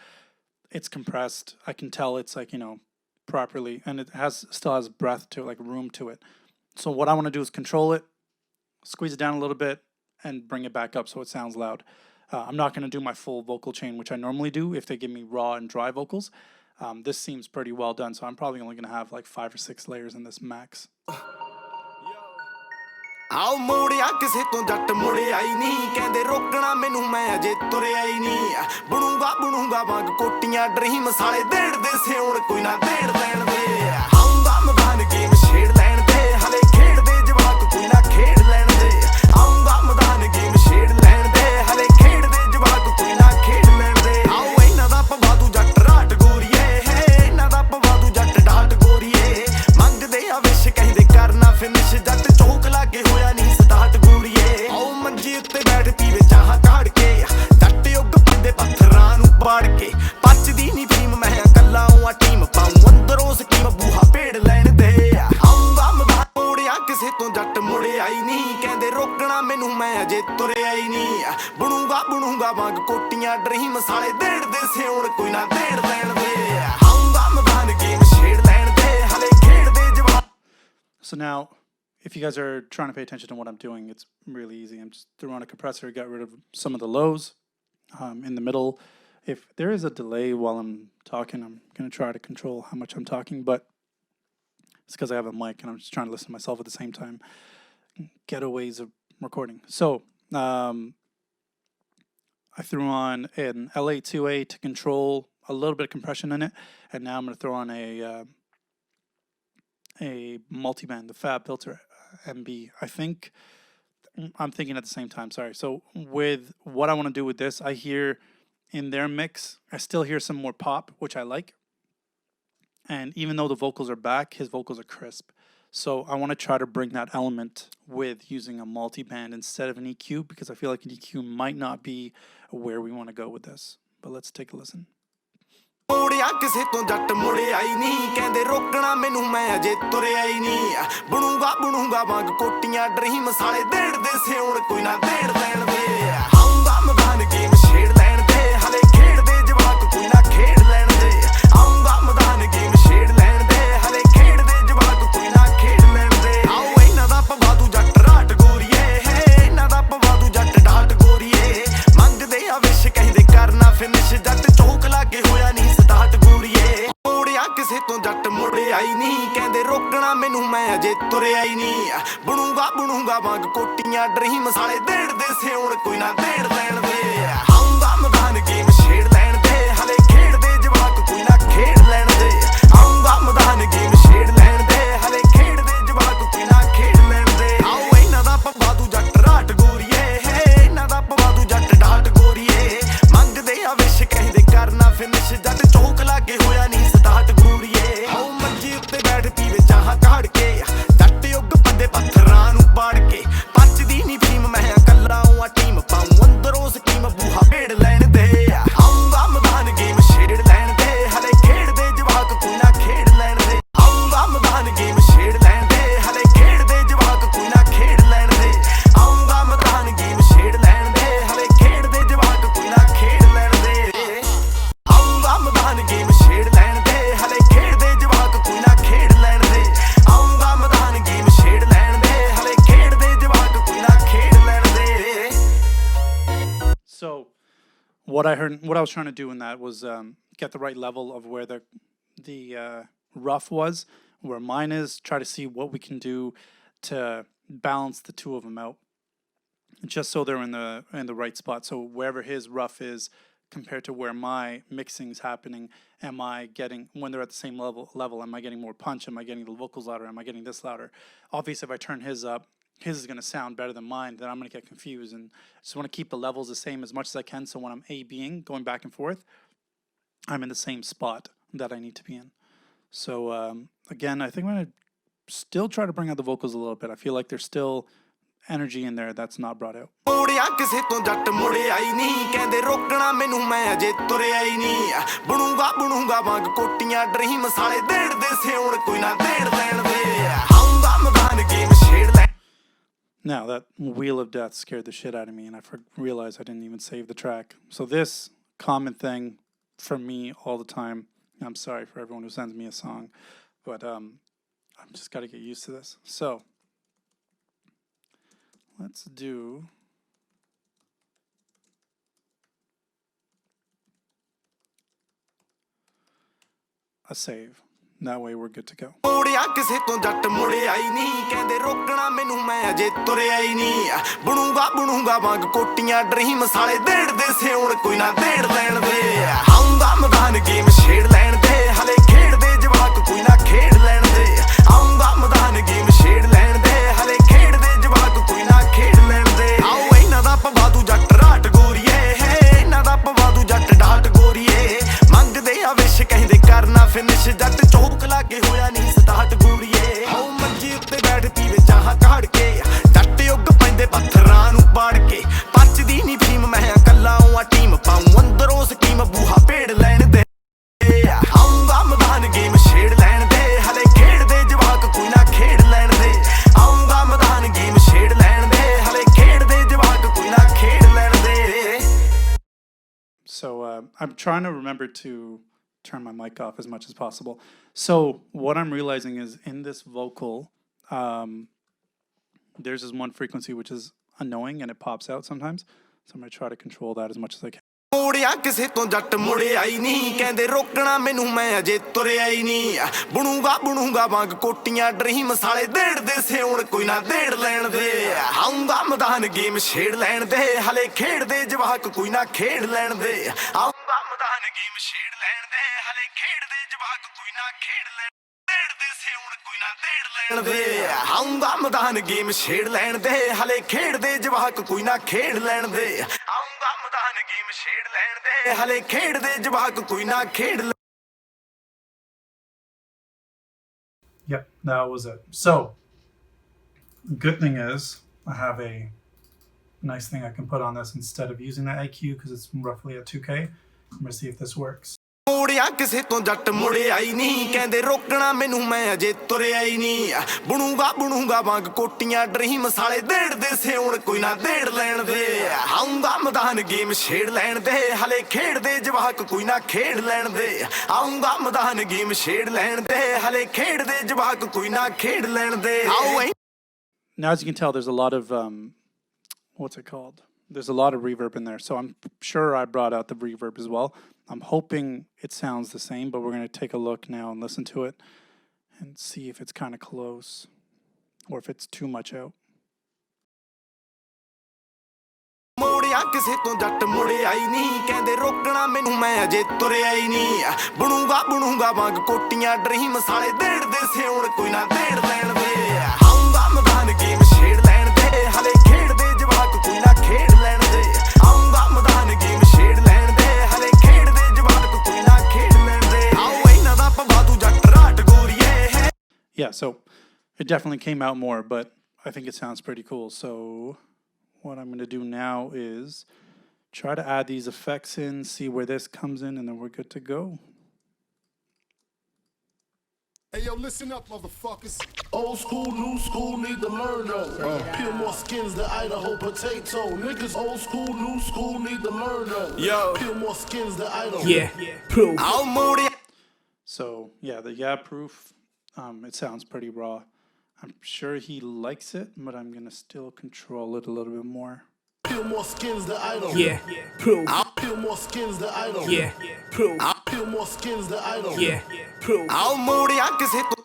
Speaker 1: it's compressed. I can tell it's like, you know, properly, and it still has breath to it, like room to it. So what I want to do is control it, squeeze it down a little bit, and bring it back up so it sounds loud. I'm not going to do my full vocal chain, which I normally do if they give me raw and dry vocals. This seems pretty well done, so I'm probably only going to have like 5 or 6 layers in this max.
Speaker 4: ਆਓ ਮੋੜਿਆ ਕਿਸੇ ਤੋਂ ਜੱਟ ਮੁੜਿਆ ਹੀ ਨਹੀਂ ਕਹਿੰਦੇ ਰੋਕਣਾ ਮੈਨੂੰ ਮੈਂ ਅਜੇ ਤੁਰਿਆ ਹੀ ਨਹੀਂ ਬਣੂਗਾ ਵਾਂਗ ਕੋਟੀਆਂ ਡਰੀਮ ਸਾਲੇ ਦੇੜਦੇ ਸਿਉਣ ਕੋਈ ਨਾ ਦੇੜ ਲੈਣ ਦੇ ਆਉਂਗਾ ਮੈਦਾਨ ਗੇਮ ਛੇੜ ਲੈਣ ਦੇ ਹਲੇ ਖੇਡਦੇ ਜਵਾਕ ਕੋਈ ਨਾ ਖੇਡ ਲੈਣ ਦੇ ਆਉਂਗਾ ਮੈਦਾਨ ਗੇਮ ਛੇੜ ਲੈਣ ਦੇ ਹਲੇ ਖੇਡਦੇ ਜਵਾਕ ਕੋਈ ਨਾ ਖੇਡ ਲੈਣ ਦੇ ਆਓ ਇਹਨਾਂ ਦਾ ਪਵਾ ਦੂ ਜੱਟ ਰਾਟ ਗੋਰੀਏ ਇਹਨਾਂ ਦਾ ਪਵਾ ਦੂ ਜੱਟ ਡਾਟ ਗੋਰੀਏ ਮੰਗਦੇ ਆ ਵਿਸ਼ ਕਹਿੰਦੇ ਕਰਨਾ ਫਿਨਿਸ਼ ਜੱਟ ਚੌਕ ਲਾਗੇ ਹੋਇਆ ਨਹੀਂ ਸਟਾਰਟ ਗੋਰੀਏ ਆਓ ਮੰਜੀ ਉੱਤੇ ਬੈਠ ਪੀਵੇ ਚਾਹ ਕਾੜ ਕੇ ਜੱਟ ਉੱਗ ਪੈਂਦੇ ਪੱਥਰਾਂ ਨੂੰ ਪਾੜ ਕੇ ਪੱਚਦੀ ਨਹੀਂ ਫੀਮ ਮੈਂ ਕੱਲਾ ਆ ਟੀਮ ਪਾਉਂ ਅੰਦਰੋਂ ਸਕੀਮ ਬੂਹਾ ਭੇੜ ਲੈਣ ਦੇ ਆਉਂਗਾ ਮੈਂ ਮੋੜਿਆ ਕਿਸੇ ਤੋਂ ਜੱਟ ਮੁੜਿਆ ਹੀ ਨਹੀਂ ਕਹਿੰਦੇ ਰੋਕਣਾ ਮੈਨੂੰ ਮੈਂ ਅਜੇ ਤੁਰਿਆ ਹੀ ਨਹੀਂ ਬਣੂਗਾ ਵਾਂਗ ਕੋਟੀਆਂ ਡਰੀਮ ਸਾਲੇ ਦੇੜਦੇ ਸਿਉਣ ਕੋਈ ਨਾ ਦੇੜ ਲੈਣ ਦੇ ਆਉਂਗਾ ਮੈਦਾਨ ਗੇਮ ਛੇੜ ਲੈਣ ਦੇ ਹਲੇ ਖੇਡਦੇ ਜਵਾਕ.
Speaker 1: So now, if you guys are trying to pay attention to what I'm doing, it's really easy. I'm just throwing on a compressor, got rid of some of the lows in the middle. If there is a delay while I'm talking, I'm going to try to control how much I'm talking, but it's because I have a mic and I'm just trying to listen to myself at the same time. Getaways of recording. So, I threw on an LA2A to control a little bit of compression in it, and now I'm going to throw on a multiband, the Fab Filter MB. I'm thinking at the same time, sorry. So with what I want to do with this, I hear in their mix, I still hear some more pop, which I like. And even though the vocals are back, his vocals are crisp. So I want to try to bring that element with using a multiband instead of an EQ, because I feel like an EQ might not be where we want to go with this. But let's take a listen.
Speaker 4: ਮੋੜਿਆ ਕਿਸੇ ਤੋਂ ਜੱਟ ਮੁੜਿਆ ਹੀ ਨਹੀਂ ਕਹਿੰਦੇ ਰੋਕਣਾ ਮੈਨੂੰ ਮੈਂ ਅਜੇ ਤੁਰਿਆ ਹੀ ਨਹੀਂ ਬਣੂਗਾ ਵਾਂਗ ਕੋਟੀਆਂ ਡਰੀਮ ਸਾਲੇ ਦੇੜਦੇ ਸਿਉਣ ਕੋਈ ਨਾ ਦੇੜ ਲੈਣ ਦੇ ਆਉਂਗਾ ਮੈਦਾਨ ਗੇਮ ਛੇੜ ਲੈਣ ਦੇ ਹਲੇ ਖੇਡਦੇ ਜਵਾਕ ਕੋਈ ਨਾ ਖੇਡ ਲੈਣ ਦੇ ਆਉਂਗਾ ਮੈਦਾਨ ਗੇਮ ਛੇੜ ਲੈਣ ਦੇ ਹਲੇ ਖੇਡਦੇ ਜਵਾਕ ਕੋਈ ਨਾ ਖੇਡ ਲੈਣ ਦੇ ਆਓ ਇਹਨਾਂ ਦਾ ਪਵਾ ਦੂ ਜੱਟ ਰਾਟ ਗੋਰੀਏ ਇਹਨਾਂ ਦਾ ਪਵਾ ਦੂ ਜੱਟ ਡਾਟ ਗੋਰੀਏ ਮੰਗਦੇ ਆ ਵਿਸ਼ ਕਹਿੰਦੇ ਕਰਨਾ ਫਿਨਿਸ਼ ਜੱਟ ਚੌਕ ਲਾਗੇ ਹੋਇਆ ਨਹੀਂ ਸਟਾਰਟ ਗੋਰੀਏ ਮੋੜਿਆ ਕਿਸੇ ਤੋਂ ਜੱਟ ਮੁੜਿਆ ਹੀ ਨਹੀਂ ਕਹਿੰਦੇ ਰੋਕਣਾ ਮੈਨੂੰ ਮੈਂ ਅਜੇ ਤੁਰਿਆ ਹੀ ਨਹੀਂ ਬਣੂਗਾ ਵਾਂਗ ਕੋਟੀਆਂ ਡਰੀਮ ਸਾਲੇ ਦੇੜਦੇ ਸਿਉਣ ਕੋਈ ਨਾ ਦੇੜ ਲੈਣ ਦੇ ਆਉਂਗਾ ਮੈਦਾਨ ਗੇਮ ਛੇੜ ਲੈਣ ਦੇ ਹਲੇ ਖੇਡਦੇ ਜਵਾਕ ਕੋਈ ਨਾ ਖੇਡ ਲੈਣ ਦੇ ਆਉਂਗਾ ਮੈਦਾਨ ਗੇਮ ਛੇੜ ਲੈਣ ਦੇ ਹਲੇ ਖੇਡਦੇ ਜਵਾਕ ਕੋਈ ਨਾ ਖੇਡ ਲੈਣ ਦੇ ਆਓ ਇਹਨਾਂ ਦਾ ਪਵਾ ਦੂ ਜੱਟ ਰਾਟ ਗੋਰੀਏ ਇਹਨਾਂ ਦਾ ਪਵਾ ਦੂ ਜੱਟ ਡਾਟ ਗੋਰੀਏ ਮੰਗਦੇ ਆ ਵਿਸ਼ ਕਹਿੰਦੇ ਕਰਨਾ ਫਿਨਿਸ਼ ਜੱਟ ਚੌਕ ਲਾਗੇ ਹੋਇਆ ਨਹੀਂ ਸਟਾਰਟ ਗੋਰੀਏ ਆਓ ਮੰਜੀ ਉੱਤੇ ਬੈਠ ਪੀਵੇ ਚਾਹ ਕਾੜ ਕੇ ਜੱਟ ਉੱਗ ਪੈਂਦੇ ਪੱਥਰਾਂ ਨੂੰ ਪਾੜ ਕੇ ਪੱਚਦੀ ਨਹੀਂ ਫੀਮ ਮੈਂ ਕੱਲਾ ਆ ਟੀਮ ਪਾਉਂ ਅੰਦਰੋਂ ਸਕੀਮ ਬੂਹਾ ਭੇੜ ਲੈਣ ਦੇ ਆਉਂਗਾ ਮੈਦਾਨ ਗੇਮ ਛੇੜ ਲੈਣ ਦੇ ਹਲੇ ਖੇਡਦੇ ਜਵਾਕ ਕੋਈ ਨਾ ਖੇਡ ਲੈਣ ਦੇ ਆਉਂਗਾ ਮੈਦਾਨ ਗੇਮ ਛੇੜ ਲੈਣ ਦੇ ਹਲੇ ਖੇਡਦੇ ਜਵਾਕ ਕੋਈ ਨਾ ਖੇਡ ਲੈਣ ਦੇ ਆਉਂਗਾ ਮੈਦਾਨ ਗੇਮ ਛੇੜ ਲੈਣ ਦੇ ਹਲੇ ਖੇਡਦੇ ਜਵਾਕ ਕੋਈ ਨਾ ਖੇਡ ਲੈਣ ਦੇ ਆਉਂਗਾ ਮੈਦਾਨ ਗੇਮ ਛੇੜ ਲੈਣ ਦੇ ਹਲੇ ਖੇਡਦੇ ਜਵਾਕ ਕੋਈ ਨਾ ਖੇਡ ਲੈਣ ਦੇ ਆਉਂਗਾ ਮੈਦਾਨ ਗੇਮ ਛੇੜ ਲੈਣ ਦੇ ਹਲੇ ਖੇਡਦੇ ਜਵਾਕ ਕੋਈ ਨਾ ਖੇਡ ਲੈਣ ਦੇ.
Speaker 1: So what I was trying to do in that was get the right level of where the rough was, where mine is, try to see what we can do to balance the two of them out, just so they're in the right spot. So wherever his rough is compared to where my mixing is happening, am I getting, when they're at the same level, am I getting more punch? Am I getting the vocals louder? Am I getting this louder? Obviously, if I turn his up, his is going to sound better than mine, then I'm going to get confused. And I just want to keep the levels the same as much as I can, so when I'm A-Bing, going back and forth, I'm in the same spot that I need to be in. So again, I think I'm going to still try to bring out the vocals a little bit. I feel like there's still energy in there that's not brought out.
Speaker 4: ਮੋੜਿਆ ਕਿਸੇ ਤੋਂ ਜੱਟ ਮੁੜਿਆ ਹੀ ਨਹੀਂ ਕਹਿੰਦੇ ਰੋਕਣਾ ਮੈਨੂੰ ਮੈਂ ਅਜੇ ਤੁਰਿਆ ਹੀ ਨਹੀਂ ਬਣੂਗਾ ਵਾਂਗ ਕੋਟੀਆਂ ਡਰੀਮ ਸਾਲੇ ਦੇੜਦੇ ਸਿਉਣ ਕੋਈ ਨਾ ਦੇੜ ਲੈਣ ਦੇ ਆਉਂਗਾ ਮੈਦਾਨ ਗੇਮ ਛੇੜ ਲੈ.
Speaker 1: Now that wheel of death scared the shit out of me, and I realized I didn't even save the track. So this common thing for me all the time. I'm sorry for everyone who sends me a song, but I'm just got to get used to this. So let's do a save. That way we're good to go.
Speaker 4: ਮੁੜਿਆ ਕਿਸੇ ਤੋਂ ਜੱਟ ਮੁੜਿਆ ਹੀ ਨਹੀਂ ਕਹਿੰਦੇ ਰੋਕਣਾ ਮੈਨੂੰ ਮੈਂ ਅਜੇ ਤੁਰਿਆ ਹੀ ਨਹੀਂ ਬਣੂਗਾ ਵਾਂਗ ਕੋਟੀਆਂ ਡਰੀਮ ਸਾਲੇ ਦੇੜਦੇ ਸਿਉਣ ਕੋਈ ਨਾ ਦੇੜ ਲੈਣ ਦੇ ਆਉਂਗਾ ਮੈਦਾਨ ਗੇਮ ਛੇੜ ਲੈਣ ਦੇ ਹਲੇ ਖੇਡਦੇ ਜਵਾਕ ਕੋਈ ਨਾ ਖੇਡ ਲੈਣ ਦੇ ਆਉਂਗਾ ਮੈਦਾਨ ਗੇਮ ਛੇੜ ਲੈਣ ਦੇ ਹਲੇ ਖੇਡਦੇ ਜਵਾਕ ਕੋਈ ਨਾ ਖੇਡ ਲੈਣ ਦੇ ਆਓ ਇਹਨਾਂ ਦਾ ਪਵਾਦੂ ਜੱਟ ਰਾਟ ਗੋਰੀਏ ਇਹਨਾਂ ਦਾ ਪਵਾਦੂ ਜੱਟ ਡਾਟ ਗੋਰੀਏ ਮੰਗਦੇ ਆ ਵਿਸ਼ ਕਹਿੰਦੇ ਕਰਨਾ ਫਿਨਿਸ਼ ਜੱਟ ਚੌਕ ਲਾਗੇ ਹੋਇਆ ਨਹੀਂ ਸਟਾਰਟ ਗੋਰੀਏ ਆਓ ਮੰਜੀ ਉੱਤੇ ਬੈਠ ਪੀਵੇ ਚਾਹ ਕਾੜ ਕੇ ਜੱਟ ਉੱਗ ਪੈਂਦੇ ਪੱਥਰਾਂ ਨੂੰ ਪਾੜ ਕੇ ਪੱਚਦੀ ਨਹੀਂ ਫੀਮ ਮੈਂ ਕੱਲਾ ਆ ਟੀਮ ਪਾਉਂ ਅੰਦਰੋਂ ਸਕੀਮ ਬੂਹਾ ਭੇੜ ਲੈਣ ਦੇ ਆਉਂਗਾ ਮੈਦਾਨ ਗੇਮ ਛੇੜ ਲੈਣ ਦੇ ਹਲੇ ਖੇਡਦੇ ਜਵਾਕ ਕੋਈ ਨਾ ਖੇਡ ਲੈਣ ਦੇ ਆਉਂਗਾ ਮੈਦਾਨ ਗੇਮ ਛੇੜ ਲੈਣ ਦੇ ਹਲੇ ਖੇਡਦੇ ਜਵਾਕ ਕੋਈ ਨਾ ਖੇਡ ਲੈਣ ਦੇ
Speaker 1: So I'm trying to remember to turn my mic off as much as possible. So what I'm realizing is in this vocal, there's this one frequency which is annoying and it pops out sometimes. So I'm going to try to control that as much as I can.
Speaker 4: ਮੁੜਿਆ ਕਿਸੇ ਤੋਂ ਜੱਟ ਮੁੜਿਆ ਹੀ ਨਹੀਂ ਕਹਿੰਦੇ ਰੋਕਣਾ ਮੈਨੂੰ ਮੈਂ ਅਜੇ ਤੁਰਿਆ ਹੀ ਨਹੀਂ ਬਣੂਗਾ ਵਾਂਗ ਕੋਟੀਆਂ ਡਰੀਮ ਸਾਲੇ ਦੇੜਦੇ ਸਿਉਣ ਕੋਈ ਨਾ ਦੇੜ ਲੈਣ ਦੇ ਆਉਂਗਾ ਮੈਦਾਨ ਗੇਮ ਛੇੜ ਲੈਣ ਦੇ ਹਲੇ ਖੇਡਦੇ ਜਵਾਕ ਕੋਈ ਨਾ ਖੇਡ ਲੈਣ ਦੇ ਆਉਂਗਾ ਮੈਦਾਨ ਗੇਮ ਛੇੜ ਲੈਣ ਦੇ ਹਲੇ ਖੇਡਦੇ ਜਵਾਕ ਕੋਈ ਨਾ ਖੇਡ ਲੈਣ ਦੇੜਦੇ ਸਿਉਣ ਕੋਈ ਨਾ ਦੇੜ ਲੈਣ ਦੇ ਆਉਂਗਾ ਮੈਦਾਨ ਗੇਮ ਛੇੜ ਲੈਣ ਦੇ ਹਲੇ ਖੇਡਦੇ ਜਵਾਕ ਕੋਈ ਨਾ ਖੇਡ ਲੈਣ ਦੇ ਆਉਂਗਾ ਮੈਦਾਨ ਗੇਮ ਛੇੜ ਲੈਣ ਦੇ ਹਲੇ ਖੇਡਦੇ ਜਵਾਕ ਕੋਈ ਨਾ ਖੇਡ
Speaker 1: Yep, that was it. So, good thing is I have a nice thing I can put on this instead of using that IQ because it's roughly at 2K. I'm going to see if this works.
Speaker 4: ਮੁੜਿਆ ਕਿਸੇ ਤੋਂ ਜੱਟ ਮੁੜਿਆ ਹੀ ਨਹੀਂ ਕਹਿੰਦੇ ਰੋਕਣਾ ਮੈਨੂੰ ਮੈਂ ਅਜੇ ਤੁਰਿਆ ਹੀ ਨਹੀਂ ਬਣੂਗਾ ਵਾਂਗ ਕੋਟੀਆਂ ਡਰੀਮ ਸਾਲੇ ਦੇੜਦੇ ਸਿਉਣ ਕੋਈ ਨਾ ਦੇੜ ਲੈਣ ਦੇ ਆਉਂਗਾ ਮੈਦਾਨ ਗੇਮ ਛੇੜ ਲੈਣ ਦੇ ਹਲੇ ਖੇਡਦੇ ਜਵਾਕ ਕੋਈ ਨਾ ਖੇਡ ਲੈਣ ਦੇ ਆਉਂਗਾ ਮੈਦਾਨ ਗੇਮ ਛੇੜ ਲੈਣ ਦੇ ਹਲੇ ਖੇਡਦੇ ਜਵਾਕ ਕੋਈ ਨਾ ਖੇਡ ਲੈਣ ਦੇ ਆਓ
Speaker 1: Now, as you can tell, there's a lot of, what's it called? There's a lot of reverb in there. So I'm sure I brought out the reverb as well. I'm hoping it sounds the same, but we're going to take a look now and listen to it and see if it's kind of close or if it's too much out.
Speaker 4: ਮੁੜਿਆ ਕਿਸੇ ਤੋਂ ਜੱਟ ਮੁੜਿਆ ਹੀ ਨਹੀਂ ਕਹਿੰਦੇ ਰੋਕਣਾ ਮੈਨੂੰ ਮੈਂ ਅਜੇ ਤੁਰਿਆ ਹੀ ਨਹੀਂ ਬਣੂਗਾ ਵਾਂਗ ਕੋਟੀਆਂ ਡਰੀਮ ਸਾਲੇ ਦੇੜਦੇ ਸਿਉਣ ਕੋਈ ਨਾ ਦੇੜ ਲੈਣ ਦੇ ਆਉਂਗਾ ਮੈਦਾਨ ਗੇਮ ਛੇੜ ਲੈਣ ਦੇ ਹਲੇ ਖੇਡਦੇ ਜਵਾਕ ਕੋਈ ਨਾ ਖੇਡ ਲੈਣ ਦੇ ਆਉਂਗਾ ਮੈਦਾਨ ਗੇਮ ਛੇੜ ਲੈਣ ਦੇ ਹਲੇ ਖੇਡਦੇ ਜਵਾਕ ਕੋਈ ਨਾ ਖੇਡ ਲੈਣ ਦੇ ਆਓ ਇਹਨਾਂ ਦਾ ਪਵਾਦੂ ਜੱਟ ਰਾਟ ਗੋਰੀਏ
Speaker 1: Yeah, so it definitely came out more, but I think it sounds pretty cool. So what I'm going to do now is try to add these effects in, see where this comes in, and then we're good to go.
Speaker 2: Hey yo, listen up, motherfuckers. Old school, new school, need to learn though. Peel more skins than Idaho potato. Niggas old school, new school, need to learn though.
Speaker 4: Yo.
Speaker 2: Peel more skins than Idaho.
Speaker 4: Yeah, proof. ਆਓ ਮੁੜਿਆ
Speaker 1: So yeah, the yeah proof, it sounds pretty raw. I'm sure he likes it, but I'm going to still control it a little bit more.
Speaker 2: Peel more skins than Idaho.
Speaker 4: Yeah, proof.
Speaker 2: Peel more skins than Idaho.
Speaker 4: Yeah, proof.
Speaker 2: Peel more skins than Idaho.
Speaker 4: Yeah, proof. ਆਓ ਮੁੜਿਆ ਕਿਸੇ ਤੋਂ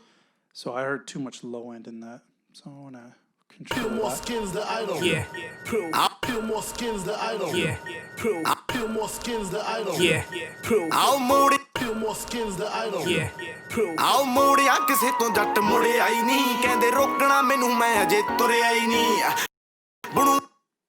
Speaker 1: So I heard too much low end in that, so I want to
Speaker 2: Peel
Speaker 1: control
Speaker 2: more
Speaker 1: that.
Speaker 2: skins than Idaho.
Speaker 4: Yeah, proof.
Speaker 2: Peel more skins than Idaho.
Speaker 4: Yeah, proof.
Speaker 2: Peel more skins than Idaho.
Speaker 4: Yeah, proof. ਆਓ ਮੁੜਿਆ
Speaker 2: Peel more skins than Idaho.
Speaker 4: Yeah, proof. ਆਓ ਮੁੜਿਆ ਕਿਸੇ ਤੋਂ ਜੱਟ ਮੁੜਿਆ ਹੀ ਨਹੀਂ ਕਹਿੰਦੇ ਰੋਕਣਾ ਮੈਨੂੰ ਮੈਂ ਅਜੇ ਤੁਰਿਆ ਹੀ ਨਹੀਂ ਬਣੂ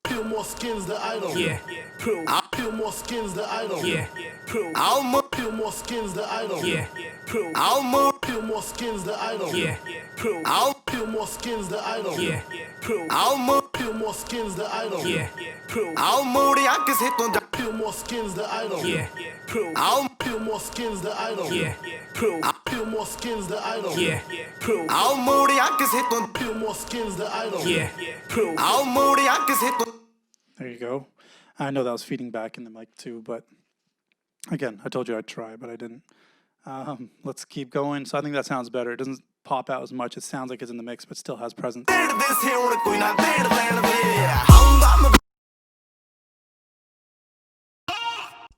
Speaker 2: Peel more skins than Idaho.
Speaker 4: Yeah, proof.
Speaker 2: Peel more skins than Idaho.
Speaker 4: Yeah, proof. ਆਓ
Speaker 2: Peel more skins than Idaho.
Speaker 4: Yeah, proof. ਆਓ
Speaker 2: Peel more skins than Idaho.
Speaker 4: Yeah, proof.
Speaker 2: I'll peel more skins than Idaho.
Speaker 4: Yeah, proof. ਆਓ
Speaker 2: Peel more skins than Idaho.
Speaker 4: Yeah, proof. ਆਓ ਮੁੜਿਆ ਕਿਸੇ ਤੋਂ
Speaker 2: Peel more skins than Idaho.
Speaker 4: Yeah, proof.
Speaker 2: I'll peel more skins than Idaho.
Speaker 4: Yeah, proof.
Speaker 2: Peel more skins than Idaho.
Speaker 4: Yeah, proof. ਆਓ ਮੁੜਿਆ ਕਿਸੇ ਤੋਂ
Speaker 2: Peel more skins than Idaho.
Speaker 4: Yeah, proof. ਆਓ ਮੁੜਿਆ ਕਿਸੇ ਤੋਂ
Speaker 1: There you go. I know that was feeding back in the mic too, but again, I told you I'd try, but I didn't. Let's keep going. So I think that sounds better. It doesn't pop out as much. It sounds like it's in the mix, but still has presence.
Speaker 4: ਦੇੜਦੇ ਸਿਉਣ ਕੋਈ ਨਾ ਦੇੜ ਲੈਣ ਦੇ ਆਉਂਗਾ ਮੈਂ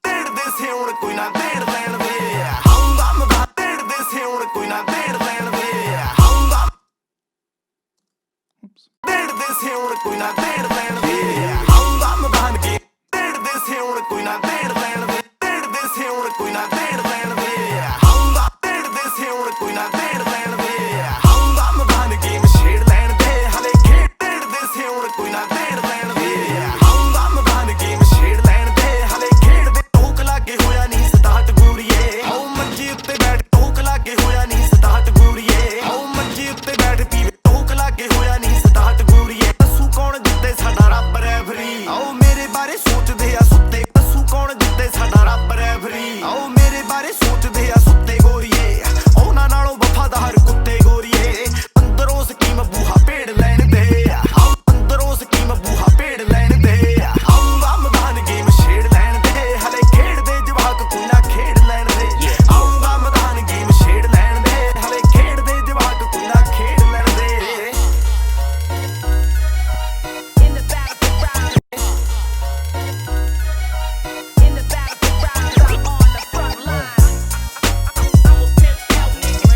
Speaker 4: ਦੇੜਦੇ ਸਿਉਣ ਕੋਈ ਨਾ ਦੇੜ ਲੈਣ ਦੇ ਆਉਂਗਾ ਮੈਂ ਦੇੜਦੇ ਸਿਉਣ ਕੋਈ ਨਾ ਨਾ ਦੇਣ ਲੈਣ ਦੇ ਆਉਂਗਾ ਦੇਣ ਦੇ ਸਿਉਣ ਕੋਈ ਨਾ ਦੇਣ ਲੈਣ ਦੇ ਆਉਂਗਾ ਮਦਾਨ ਕੇ ਦੇਣ ਦੇ ਸਿਉਣ ਕੋਈ ਨਾ ਦੇਣ ਲੈਣ ਦੇ ਦੇਣ ਦੇ ਸਿਉਣ ਕੋਈ ਨਾ ਦੇਣ ਲੈਣ ਦੇ ਆਉਂਗਾ ਦੇਣ ਦੇ ਸਿਉਣ ਕੋਈ ਨਾ ਦੇਣ ਲੈਣ ਦੇ ਆਉਂਗਾ ਮਦਾਨ ਗੇਮ ਛੇੜ ਲੈਣ ਦੇ ਹਲੇ ਖੇਡ ਦੇਣ ਦੇ ਸਿਉਣ ਕੋਈ ਨਾ ਦੇਣ ਲੈਣ ਦੇ ਆਉਂਗਾ ਮਦਾਨ ਗੇਮ ਛੇੜ ਲੈਣ ਦੇ ਹਲੇ ਖੇਡ ਦੇ ਟੋਕ ਲਾਗੇ ਹੋਇਆ ਨਹੀਂ ਸਟਾਰਟ ਗੂਰੀਏ ਆਓ ਮੰਜੀ ਉੱਤੇ ਬੈਠ ਟੋਕ ਲਾਗੇ ਹੋਇਆ ਨਹੀਂ ਸਟਾਰਟ ਗੂਰੀਏ ਆਓ ਮੰਜੀ ਉੱਤੇ ਬੈਠ ਪੀਵੇ ਟੋਕ ਲਾਗੇ ਹੋਇਆ ਨਹੀਂ ਸਟਾਰਟ ਗੂਰੀਏ ਦੱਸੂ ਕੌਣ ਜਿੱਤੇ ਸਾਡਾ ਰੱਬ ਰੈਫਰੀ ਆਓ ਮੇਰੇ ਬਾਰੇ ਸੋਚਦੇ ਆ ਸੁੱਤੇ ਦੱਸੂ ਕੌਣ ਜਿੱਤੇ ਸਾਡਾ ਰੱਬ ਰੈਫਰੀ ਆਓ ਮੇਰੇ ਬਾਰੇ ਸੋਚਦੇ ਆ ਸੁੱਤੇ ਗੋਰੀਏ ਉਹਨਾਂ ਨਾਲੋਂ ਵਫਾਦਾਰ ਕੁੱਤੇ ਗੋਰੀਏ ਅੰਦਰੋਂ ਸਕੀਮ ਬੂਹਾ ਭੇੜ ਲੈਣ ਦੇ ਆਓ ਅੰਦਰੋਂ ਸਕੀਮ ਬੂਹਾ ਭੇੜ ਲੈਣ ਦੇ ਆਉਂਗਾ ਮਦਾਨ ਗੇਮ ਛੇੜ ਲੈਣ ਦੇ ਹਲੇ ਖੇਡਦੇ ਜਵਾਕ ਕੋਈ ਨਾ ਖੇਡ ਲੈਣ ਦੇ ਆਉਂਗਾ ਮਦਾਨ ਗੇਮ ਛੇੜ ਲੈਣ ਦੇ ਹਲੇ ਖੇਡਦੇ ਜਵਾਕ ਕੋਈ ਨਾ ਖੇਡ ਲੈਣ ਦੇ
Speaker 3: In the battlefield, in the battlefield, I'm on the front line. I'm a pimp out nigga.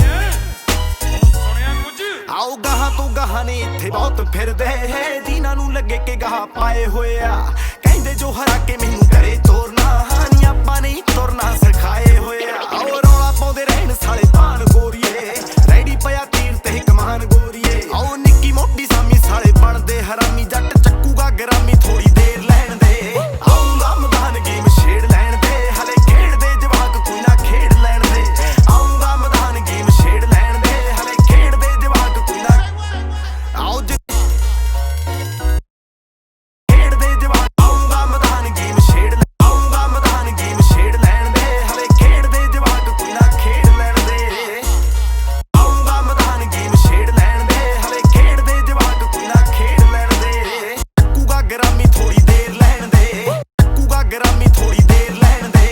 Speaker 4: ਆਓ ਗਾਹਾਂ ਤੋਂ ਗਾਹਾਂ ਨੇ ਇੱਥੇ ਬਹੁਤ ਫਿਰਦੇ ਜਿਨ੍ਹਾਂ ਨੂੰ ਲੱਗੇ ਕਿ ਗਾਹਾਂ ਪਾਏ ਹੋਏ ਆ ਕਹਿੰਦੇ ਜੋ ਹਰਾ ਕੇ ਮੈਨੂੰ ਕਰੇ ਤੋਰਨਾ ਨਹੀਂ ਆਪਾਂ ਨਹੀਂ ਤੁਰਨਾ ਸਿਖਾਏ ਹੋਏ ਆ ਆਓ ਰੌਲਾ ਪਾਉਂਦੇ ਰਹਿਣ ਸਾਲੇ ਭਾਨ ਗੋਰੀਏ ਰੈਡੀ ਪਿਆ ਤੀਰ ਤੇ ਕਮਾਨ ਗੋਰੀਏ ਆਓ ਨਿੱਕੀ ਮੋਟੀ ਸਾਮੀ ਸਾਲੇ ਬਣਦੇ ਹਰਾਮੀ ਜੱਟ ਚੱਕੂਗਾ ਗਰਾਮੀ ਥੋੜੀ ਦੇਰ ਲੈਣ ਦੇ ਆਉਂਗਾ ਮਦਾਨ ਗੇਮ ਛੇੜ ਲੈਣ ਦੇ ਹਲੇ ਖੇਡਦੇ ਜਵਾਕ ਕੋਈ ਨਾ ਖੇਡ ਲੈਣ ਦੇ ਆਉਂਗਾ ਮਦਾਨ ਗੇਮ ਛੇੜ ਲੈਣ ਦੇ ਹਲੇ ਖੇਡਦੇ ਜਵਾਕ ਕੋਈ ਨਾ ਆਓ ਖੇਡਦੇ ਜਵਾਕ ਆਉਂਗਾ ਮਦਾਨ ਗੇਮ ਛੇੜ ਆਉਂਗਾ ਮਦਾਨ ਗੇਮ ਛੇੜ ਲੈਣ ਦੇ ਹਲੇ ਖੇਡਦੇ ਜਵਾਕ ਕੋਈ ਨਾ ਖੇਡ ਲੈਣ ਦੇ ਆਉਂਗਾ ਮਦਾਨ ਗੇਮ ਛੇੜ ਲੈਣ ਦੇ ਹਲੇ ਖੇਡਦੇ ਜਵਾਕ ਕੋਈ ਨਾ ਖੇਡ ਲੈਣ ਦੇ ਚੱਕੂਗਾ ਗਰਾਮੀ ਥੋੜੀ ਦੇਰ ਲੈਣ ਦੇ ਚੱਕੂਗਾ ਗਰਾਮੀ ਥੋੜੀ ਦੇਰ ਲੈਣ ਦੇ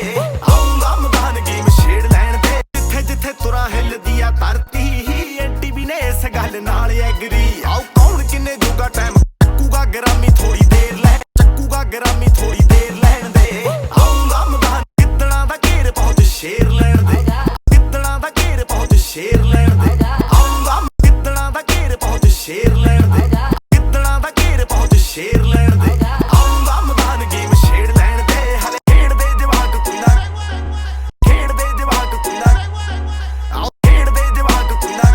Speaker 4: ਆਉਂਗਾ ਮਦਾਨ ਗੇਮ ਛੇੜ ਲੈਣ ਦੇ ਜਿੱਥੇ ਜਿੱਥੇ ਤੁਰਾਂ ਹਿੱਲਦੀ ਆ ਧਰਤੀ ਐਂਟੀ ਵੀ ਨੇ ਇਸ ਗੱਲ ਨਾਲ ਐਗਰੀ ਆਓ ਕੌਣ ਕਿੰਨੇ ਜੋਗਾ ਟਾਈਮ ਚੱਕੂਗਾ ਗਰਾਮੀ ਥੋੜੀ ਦੇਰ ਲੈ ਚੱਕੂਗਾ ਗਰਾਮੀ ਥੋੜੀ ਦੇਰ ਲੈਣ ਦੇ ਆਉਂਗਾ ਮਦਾਨ ਕਿੱਦਣਾ ਦਾ ਘੇਰ ਪਹੁੰਚ ਸ਼ੇਰ ਲੈਣ ਦੇ ਕਿੱਦਣਾ ਦਾ ਘੇਰ ਪਹੁੰਚ ਸ਼ੇਰ ਲੈਣ ਦੇ ਆਉਂਗਾ ਕਿੱਦਣਾ ਦਾ ਘੇਰ ਪਹੁੰਚ ਸ਼ੇਰ ਲੈਣ ਦੇ ਕਿੱਦਣਾ ਦਾ ਘੇਰ ਪਹੁੰਚ ਸ਼ੇਰ ਲੈਣ ਦੇ ਆਉਂਗਾ ਮਦਾਨ ਗੇਮ ਛੇੜ ਲੈਣ ਦੇ ਹਲੇ ਖੇਡਦੇ ਜਵਾਕ ਕੋਈ ਨਾ ਖੇਡਦੇ ਜਵਾਕ ਕੋਈ ਨਾ ਆਓ ਖੇਡਦੇ ਜਵਾਕ ਕੋਈ ਨਾ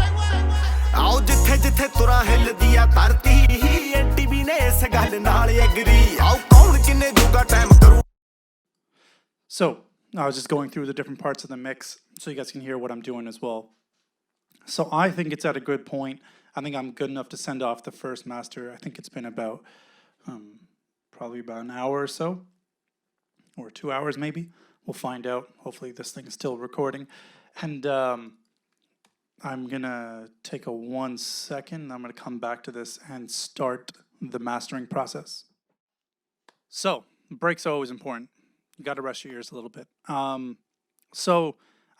Speaker 4: ਆਓ ਜਿੱਥੇ ਜਿੱਥੇ ਤੁਰਾਂ ਹਿੱਲਦੀ ਆ ਧਰਤੀ ਐਂਟੀ ਵੀ ਨੇ ਇਸ ਗੱਲ ਨਾਲ ਐਗਰੀ ਆਓ ਕੌਣ ਕਿੰਨੇ ਜੋਗਾ ਟਾਈਮ ਕਰੂ
Speaker 1: So I was just going through the different parts of the mix so you guys can hear what I'm doing as well. So I think it's at a good point. I think I'm good enough to send off the first master. I think it's been about probably about an hour or so, or 2 hours maybe. We'll find out. Hopefully this thing is still recording. And I'm gonna take a 1 second. I'm gonna come back to this and start the mastering process. So breaks are always important. You got to rest your ears a little bit. So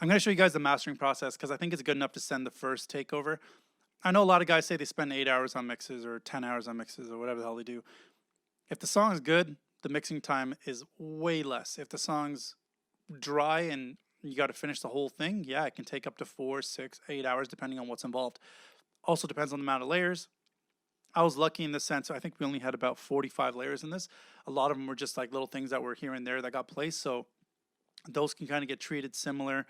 Speaker 1: I'm going to show you guys the mastering process because I think it's good enough to send the first takeover. I know a lot of guys say they spend 8 hours on mixes or 10 hours on mixes or whatever the hell they do. If the song is good, the mixing time is way less. If the song's dry and you got to finish the whole thing, yeah, it can take up to 4, 6, 8 hours depending on what's involved. Also depends on the amount of layers. I was lucky in the sense, I think we only had about 45 layers in this. A lot of them were just like little things that were here and there that got placed. So those can kind of get treated similar.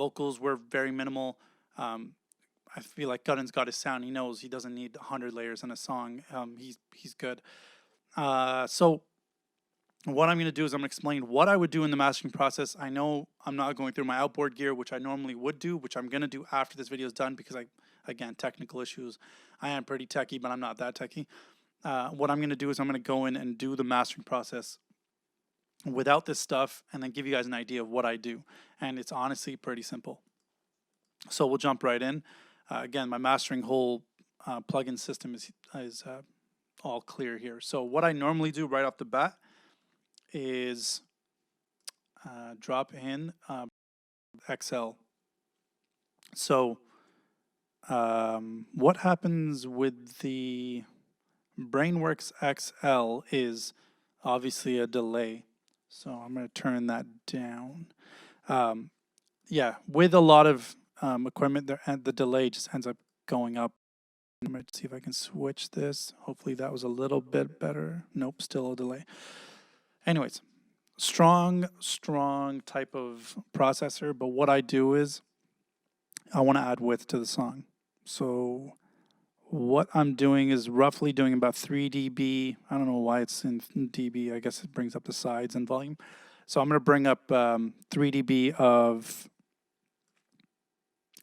Speaker 1: Vocals were very minimal. I feel like Karan's got his sound. He knows he doesn't need 100 layers in a song. He's good. So what I'm going to do is I'm going to explain what I would do in the mastering process. I know I'm not going through my outboard gear, which I normally would do, which I'm going to do after this video is done because again, technical issues. I am pretty techie, but I'm not that techie. What I'm going to do is I'm going to go in and do the mastering process without this stuff and then give you guys an idea of what I do. And it's honestly pretty simple. So we'll jump right in. Again, my mastering whole plugin system is all clear here. So what I normally do right off the bat is drop in XL. So what happens with the Brainworks XL is obviously a delay. So I'm going to turn that down. Yeah, with a lot of equipment, the delay just ends up going up. I'm going to see if I can switch this. Hopefully that was a little bit better. Nope, still a delay. Anyways, strong type of processor, but what I do is I want to add width to the song. So what I'm doing is roughly doing about 3 dB. I don't know why it's in dB. I guess it brings up the sides and volume. So I'm going to bring up 3 dB of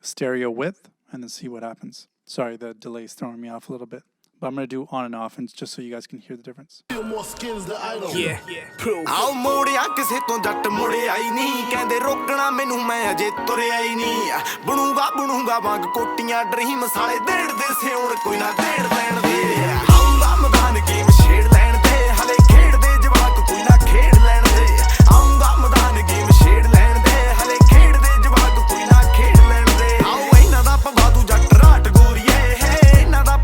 Speaker 1: stereo width and then see what happens. Sorry, the delay is throwing me off a little bit. But I'm going to do on and off, and just so you guys can hear the difference.
Speaker 2: Peel more skins the idol.
Speaker 4: ਆਓ ਮੋੜਿਆ ਕਿਸੇ ਤੋਂ ਜੱਟ ਮੁੜਿਆ ਹੀ ਨਹੀਂ ਕਹਿੰਦੇ ਰੋਕਣਾ ਮੈਨੂੰ ਮੈਂ ਅਜੇ ਤੁਰਿਆ ਹੀ ਨਹੀਂ ਬਣੂਗਾ ਵਾਂਗ ਕੋਟੀਆਂ ਡਰੀਮ ਸਾਲੇ ਦੇੜਦੇ ਸਿਉਣ ਕੋਈ ਨਾ ਦੇੜ ਲੈਣ ਦੇ ਆਉਂਦਾ ਮੈਦਾਨ ਗੇਮ ਛੇੜ ਲੈਣ ਦੇ ਹਲੇ ਖੇਡਦੇ ਜਵਾਕ ਕੋਈ ਨਾ ਖੇਡ ਲੈਣ ਦੇ ਆਉਂਦਾ ਮੈਦਾਨ ਗੇਮ ਛੇੜ ਲੈਣ ਦੇ ਹਲੇ ਖੇਡਦੇ ਜਵਾਕ ਕੋਈ ਨਾ ਖੇਡ ਲੈਣ ਦੇ ਆਓ ਇਹਨਾਂ ਦਾ ਪਵਾ ਦੂ ਜੱਟ ਰਾਟ ਗੋਰੀਏ ਇਹਨਾਂ ਦਾ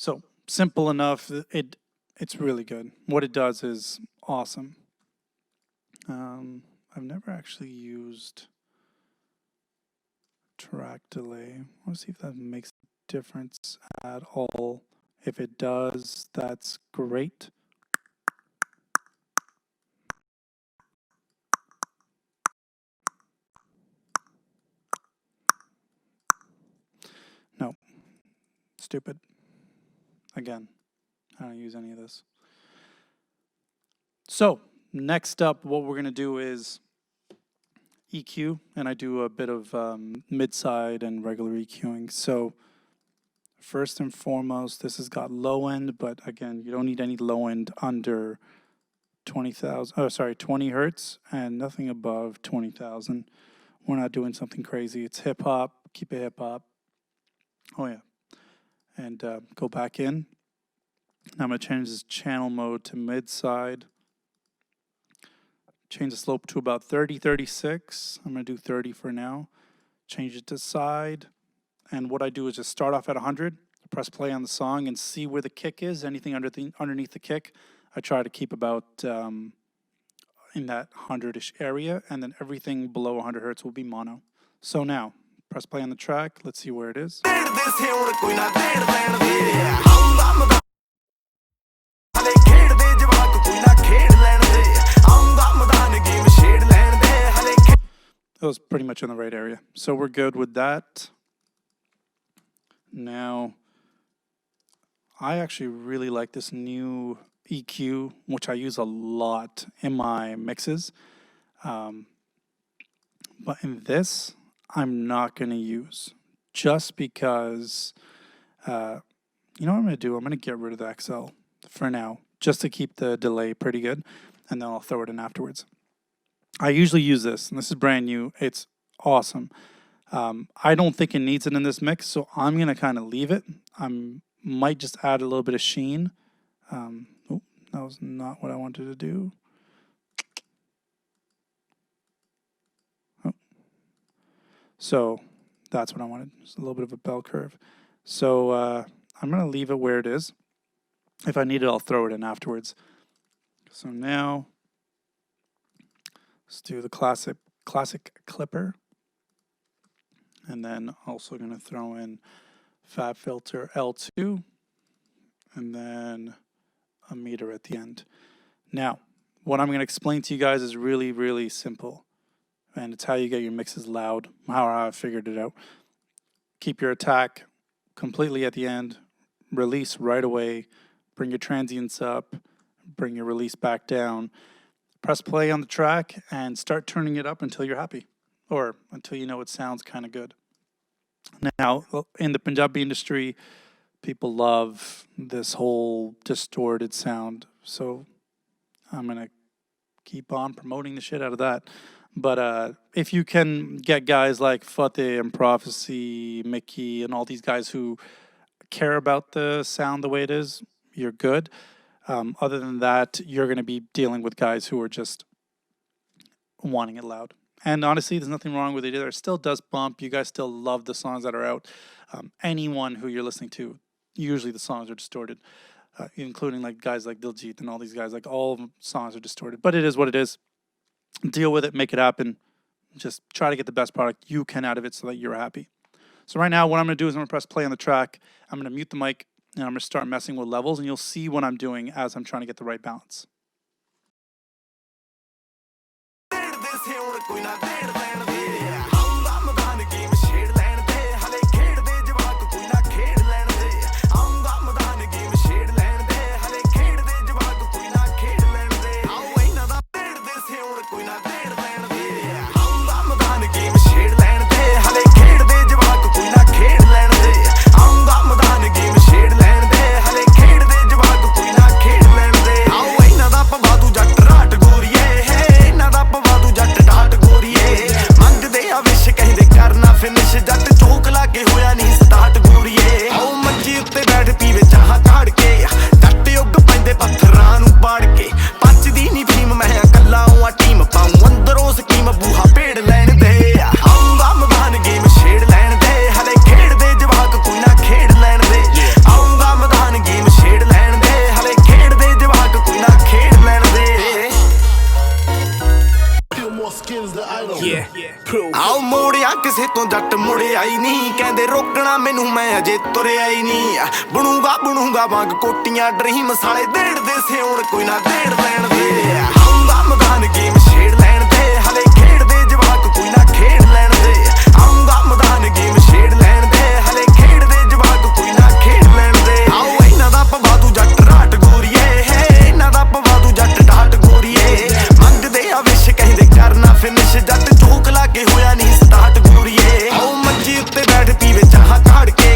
Speaker 1: So, simple enough. It's really good. What it does is awesome. I've never actually used track delay. Let's see if that makes a difference at all. If it does, that's great. No. Stupid. Again, I don't use any of this. So, next up, what we're going to do is EQ, and I do a bit of mid-side and regular EQing. So, first and foremost, this has got low end, but again, you don't need any low end under 20 hertz, and nothing above 20,000. We're not doing something crazy. It's hip-hop. Keep it hip-hop. Oh, yeah. And go back in. Now I'm going to change this channel mode to mid-side. Change the slope to about 30, 36. I'm going to do 30 for now. Change it to side. And what I do is just start off at 100, press play on the song, and see where the kick is. Anything underneath the kick, I try to keep about in that 100-ish area. And then everything below 100 hertz will be mono. So now, press play on the track. Let's see where it is. That was pretty much in the right area. So we're good with that. Now, I actually really like this new EQ, which I use a lot in my mixes. But in this, I'm not going to use, just because, you know what I'm going to do? I'm going to get rid of the XL for now, just to keep the delay pretty good, and then I'll throw it in afterwards. I usually use this, and this is brand new. It's awesome. I don't think it needs it in this mix, so I'm going to kind of leave it. I might just add a little bit of sheen. Oh, that was not what I wanted to do. So that's what I wanted, just a little bit of a bell curve. So I'm going to leave it where it is. If I need it, I'll throw it in afterwards. So now, let's do the classic clipper. And then also going to throw in Fab Filter L2. And then a meter at the end. Now, what I'm going to explain to you guys is really, really simple. And it's how you get your mixes loud, how I figured it out. Keep your attack completely at the end, release right away, bring your transients up, bring your release back down, press play on the track, and start turning it up until you're happy, or until you know it sounds kind of good. Now, in the Punjabi industry, people love this whole distorted sound, so I'm going to keep on promoting the shit out of that. But if you can get guys like Fateh and Prophecy, Mickey, and all these guys who care about the sound the way it is, you're good. Other than that, you're going to be dealing with guys who are just wanting it loud. And honestly, there's nothing wrong with it either. It still does bump. You guys still love the songs that are out. Anyone who you're listening to, usually the songs are distorted, including like guys like Diljit and all these guys. Like all of them, songs are distorted. But it is what it is. Deal with it, make it happen. just try to get the best product you can out of it so that you're happy. So right now, what I'm going to do is I'm going to press play on the track. I'm going to mute the mic, and I'm going to start messing with levels, and you'll see what I'm doing as I'm trying to get the right balance.
Speaker 4: ਆਓ ਮੋੜਿਆ ਕਿਸੇ ਤੋਂ ਜੱਟ ਮੁੜਿਆ ਹੀ ਨਹੀਂ ਕਹਿੰਦੇ ਰੋਕਣਾ ਮੈਨੂੰ ਮੈਂ ਅਜੇ ਤੁਰਿਆ ਹੀ ਨਹੀਂ ਬਣੂਗਾ ਵਾਂਗ ਕੋਟੀਆਂ ਡਰੀਮ ਸਾਲੇ ਦੇੜਦੇ ਸੇ ਹੁਣ ਕੋਈ ਨਾ ਦੇੜ ਲੈਣ ਦੇ ਆਉਂਗਾ ਮੈਦਾਨ ਗੇਮ ਛੇੜ ਲੈਣ ਦੇ ਹਲੇ ਖੇਡਦੇ ਜਵਾਕ ਕੋਈ ਨਾ ਖੇਡ ਲੈਣ ਦੇ ਆਉਂਗਾ ਮੈਦਾਨ ਗੇਮ ਛੇੜ ਲੈਣ ਦੇ ਹਲੇ ਖੇਡਦੇ ਜਵਾਕ ਕੋਈ ਨਾ ਖੇਡ ਲੈਣ ਦੇ ਆਓ ਇਹਨਾਂ ਦਾ ਪਵਾ ਦੂ ਜੱਟ ਰਾਟ ਗੋਰੀਏ ਇਹਨਾਂ ਦਾ ਪਵਾ ਦੂ ਜੱਟ ਡਾਟ ਗੋਰੀਏ ਮੰਗਦੇ ਆ ਵਿਸ਼ ਕਹਿੰਦੇ ਕਰਨਾ ਫਿਨਿਸ਼ ਜੱਟ ਝੋਕ ਲਾ ਕੇ ਹੋਇਆ ਨਹੀਂ ਸਟਾਰਟ ਗੋਰੀਏ ਆਓ ਮੰਜੀ ਉੱਤੇ ਬੈਠ ਪੀਵੇ ਚਾਹ ਕਾੜ ਕੇ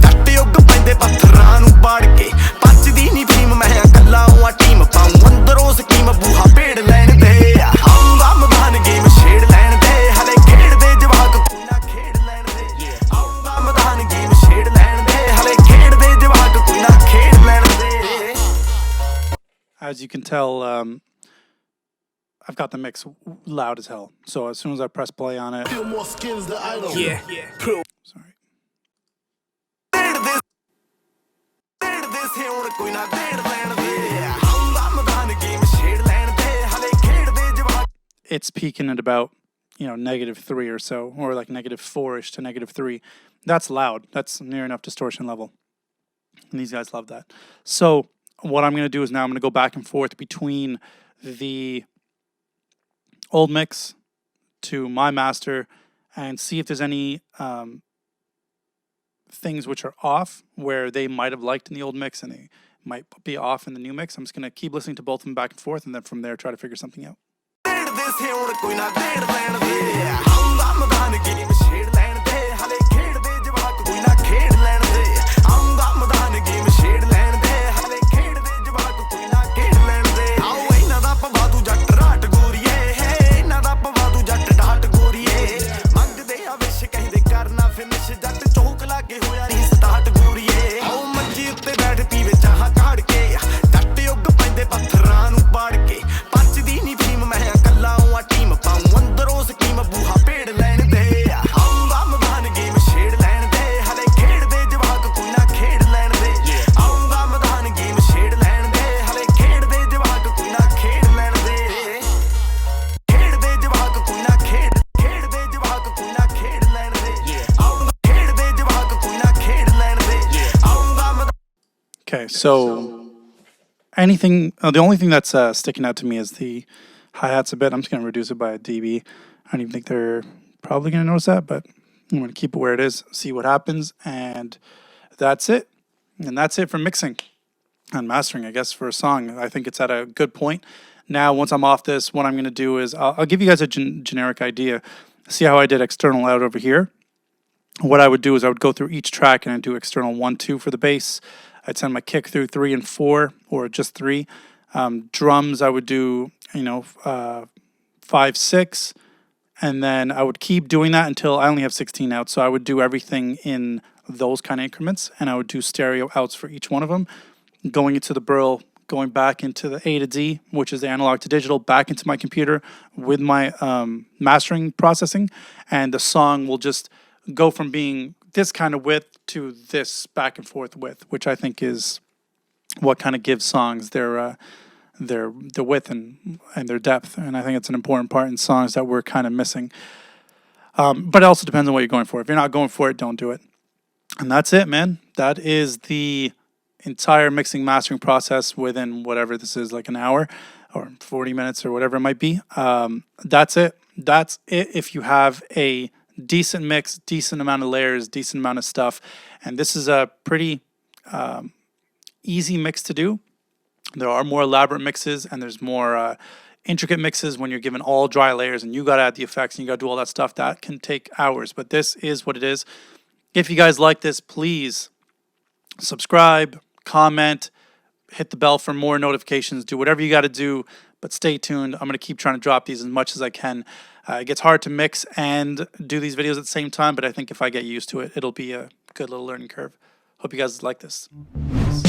Speaker 4: ਜੱਟ ਯੁੱਗ ਪੈਂਦੇ ਪੱਥਰਾਂ ਨੂੰ ਬਾੜ ਕੇ ਪੱਚਦੀ ਨਹੀਂ ਫੀਮ ਮੈਂ ਇਕੱਲਾ ਆ ਟੀਮ ਪਾਉਂ ਅੰਦਰੋਂ ਸਕੀਮ ਬੂਹਾ ਪੇੜ ਲੈਣ ਦੇ ਆਉਂਗਾ ਮੈਦਾਨ ਗੇਮ ਛੇੜ ਲੈਣ ਦੇ ਹਲੇ ਖੇਡਦੇ ਜਵਾਕ ਕੋਈ ਨਾ ਖੇਡ ਲੈਣ ਦੇ ਆਉਂਗਾ ਮੈਦਾਨ ਗੇਮ ਛੇੜ ਲੈਣ ਦੇ ਹਲੇ ਖੇਡਦੇ ਜਵਾਕ ਕੋਈ ਨਾ ਖੇਡ ਲੈਣ ਦੇ
Speaker 1: As you can tell, I've got the mix loud as hell. So as soon as I press play on it,
Speaker 2: Feel more skins than I don't.
Speaker 1: sorry. It's peaking at about, -3 or so, or like -4-ish to -3. That's loud. That's near enough distortion level. And these guys love that. So what I'm going to do is now I'm going to go back and forth between the old mix to my master and see if there's any things which are off where they might have liked in the old mix and they might be off in the new mix. I'm just going to keep listening to both of them back and forth, and then from there try to figure something out. Okay, so the only thing that's sticking out to me is the hi-hats a bit. I'm just going to reduce it by a dB. I don't even think they're probably going to notice that, but I'm going to keep it where it is, see what happens, and that's it. And that's it for mixing and mastering, I guess, for a song. I think it's at a good point. Now, once I'm off this, what I'm going to do is I'll give you guys a generic idea. See how I did external out over here? What I would do is I would go through each track and I'd do external 1, 2 for the bass. I'd send my kick through 3 and 4, or just 3. Drums, I would do, 5, 6. And then I would keep doing that until I only have 16 outs. So I would do everything in those kind of increments. And I would do stereo outs for each one of them. Going into the Brill, going back into the A to D, which is the analog to digital, back into my computer with my mastering processing. And the song will just go from being this kind of width to this back and forth width, which I think is what kind of gives songs their width and their depth. And I think it's an important part in songs that we're kind of missing. But it also depends on what you're going for. If you're not going for it, don't do it. And that's it, man. That is the entire mixing mastering process within whatever this is, like an hour or 40 minutes or whatever it might be. That's it. That's it. If you have a decent mix, decent amount of layers, decent amount of stuff, and this is a pretty easy mix to do. There are more elaborate mixes and there's more intricate mixes when you're given all dry layers and you got to add the effects and you got to do all that stuff. That can take hours, but this is what it is. If you guys like this, please subscribe, comment, hit the bell for more notifications, do whatever you got to do, but stay tuned. I'm going to keep trying to drop these as much as I can. It gets hard to mix and do these videos at the same time, but I think if I get used to it, it'll be a good little learning curve. Hope you guys like this. Peace.